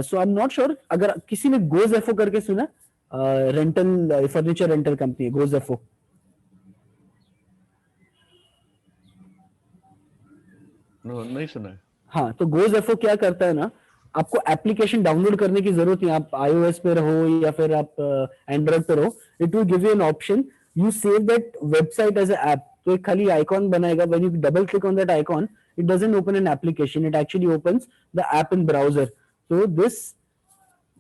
So I'm not sure, अगर किसी ने GoZepho करके सुना, रेंटल फर्नीचर रेंटल कंपनी है GoZepho. No, नहीं सुना है. हाँ, तो GoZepho क्या करता है ना, आपको एप्लीकेशन डाउनलोड करने की जरूरत नहीं, आप iOS पे रहो या फिर आप एंड्रॉइड पे रहो, it will give you an option, you save that website as a app. तो एक खाली आइकॉन बनाएगा, when you double click on that icon, it doesn't open an application, it actually opens the app in browser. So this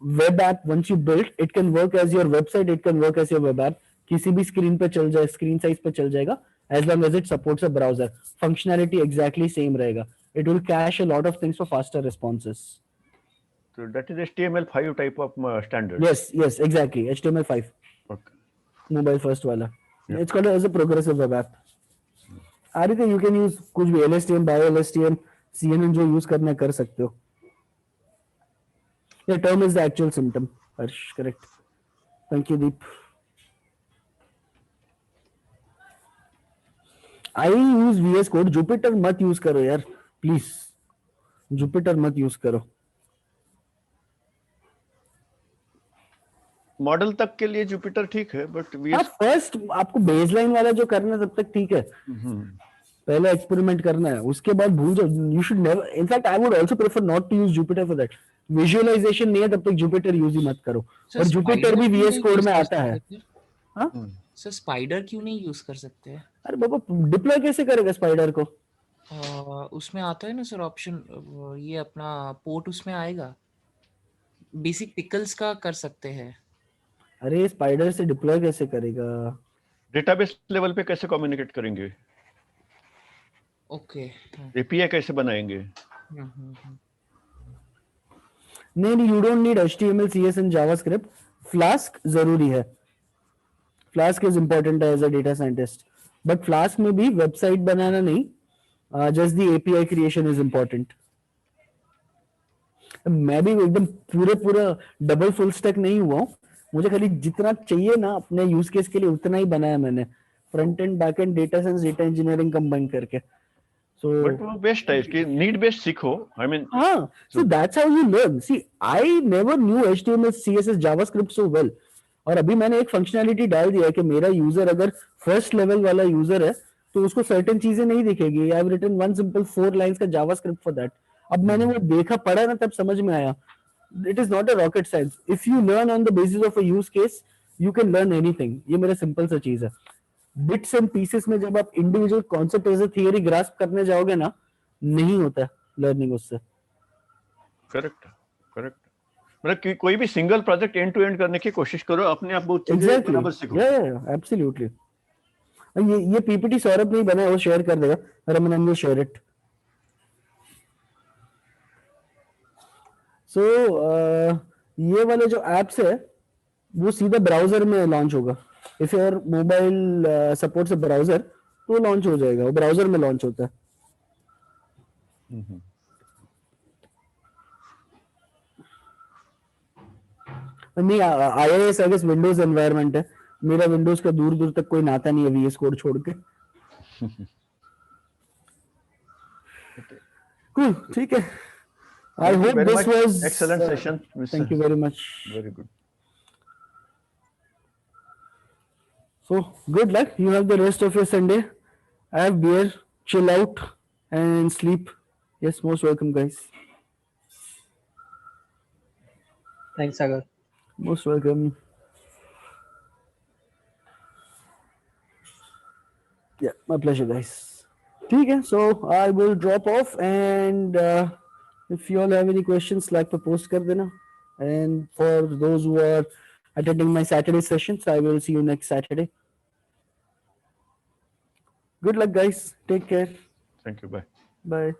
web app, once you build, it can work as your website, it can work as your web app. किसी भी screen पे चल जाए, screen size पे चल जाएगा, as long as it supports a browser. Functionality exactly same रहेगा. It will cache a lot of things for faster responses. So that is HTML5 type of standard. Yes, exactly. HTML5 Okay. mobile first वाला. Yeah. It's called as a progressive web app. आरिते you can use कुछ भी LSTM, BioLSTM, CNN जो use करना है कर सकते हो. The term is the actual symptom. Harsh, correct. Thank you, Deep. I use VS Code. Jupyter मत use करो यार, please. Jupyter मत use करो. मॉडल तक के लिए जुपिटर ठीक है, बट हाँ, फर्स्ट आपको बेसलाइन वाला जो करना है तब तक ठीक है. पहले एक्सपेरिमेंट करना है, उसके बाद भूल जाओ. You should never, in fact I would also prefer not to use Jupyter for that. Visualization नहीं है तब तक जुपिटर यूज ही मत करो. सर और जुपिटर भी VS कोड में आता है. हाँ सर स्पाइडर क्यों नहीं यूज कर सकते? अरे बाबा, डिप्लॉय कैसे करेगा स्पाइडर को? उसमें आता है ना सर ऑप्शन, ये अपना पोर्ट उसमें आएगा. बेसिक पिकल्स का कर सकते हैं. अरे स्पाइडर से डिप्लॉय कैसे करेगा? डेटाबेस लेवल पे कैसे कम्युनिकेट करेंगे? ओके. एपीआई कैसे बनाएंगे? नहीं, you don't need HTML, CS and JavaScript. Flask जरूरी है. Flask is important as a data scientist, but Flask में भी वेबसाइट बनाना नहीं, just the API creation is important. मैं भी एकदम पूरा डबल फुल स्टैक नहीं हुआ हूँ. मुझे खाली जितना चाहिए ना अपने यूज केस के लिए उतना ही बनाया मैंने. Front end, back and, data science, data engineering combine करके. So बट वो बेस्ट है कि नीड बेस्ड सीखो. आई मीन हाँ, so that's how you learn. See, I never knew HTML, CSS, JavaScript so well. और अभी मैंने एक फंक्शनैलिटी डाल दिया है कि मेरा यूजर अगर फर्स्ट लेवल वाला यूजर है तो उसको सर्टेन चीजें नहीं दिखेगी. I have written one simple 4 lines का जावास्क्रिप्ट फॉर दैट. अब मैंने वो देखा पढ़ा ना तब समझ में आया. It is not a rocket science. If you learn on the basis of a use case you can learn anything. ये मेरा सिंपल सा चीज है. बिट्स एंड पीसेस में जब आप individual concept as a theory grasp करने जाओगे ना, नहीं होता लर्निंग उससे. करेक्ट. मतलब कि कोई भी single project end to end करने की कोशिश करो, अपने आप बहुत चीजें बराबर सीखो. एब्सोल्युटली. ये पीपीटी सौरभ नहीं बना है, वो शेयर कर देगा. Raman will share it. So ये वाले जो एप्स है वो सीधा ब्राउजर में लॉन्च होगा. If your mobile supports a browser तो लॉन्च हो जाएगा. वो ब्राउजर में लॉन्च होता है. नहीं, iOS I guess Windows environment है. मेरा विंडोज का दूर दूर तक कोई नाता नहीं है VS कोड छोड़ के. Cool, ठीक है. I Thank you hope very this much. was Excellent session. Thank you very much. Very good. So good luck. You have the rest of your Sunday. Have beer, chill out, and sleep. Yes, most welcome, guys. Thanks, Sagar. Most welcome. Yeah, my pleasure, guys. ठीक है, so I will drop off, and if you all have any questions, like पे post कर देना. And for those who are attending my Saturday sessions, I will see you next Saturday. Good luck, guys. Take care. Thank you. Bye. Bye.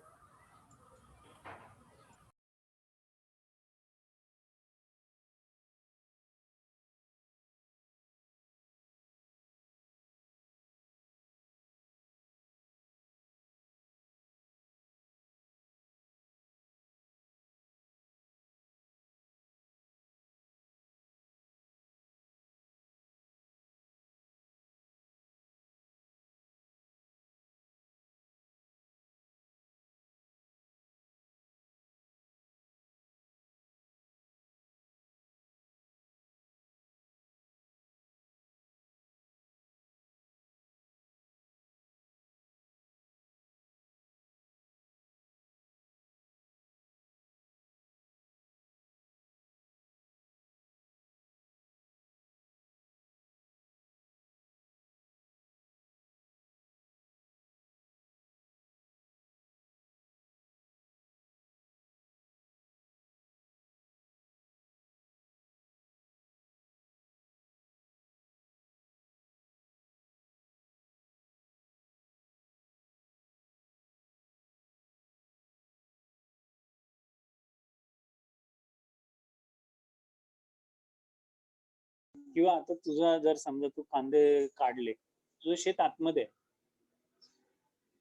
किंवा आता तुझा जर समजा तू कांदे काढले, तुझं शेत आतमध्ये आहे,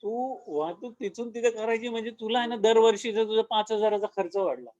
तू वाहतूक तिथून तिथे करायची म्हणजे तुला आहे ना दरवर्षीचा तुझा 5,000चा खर्च वाढला.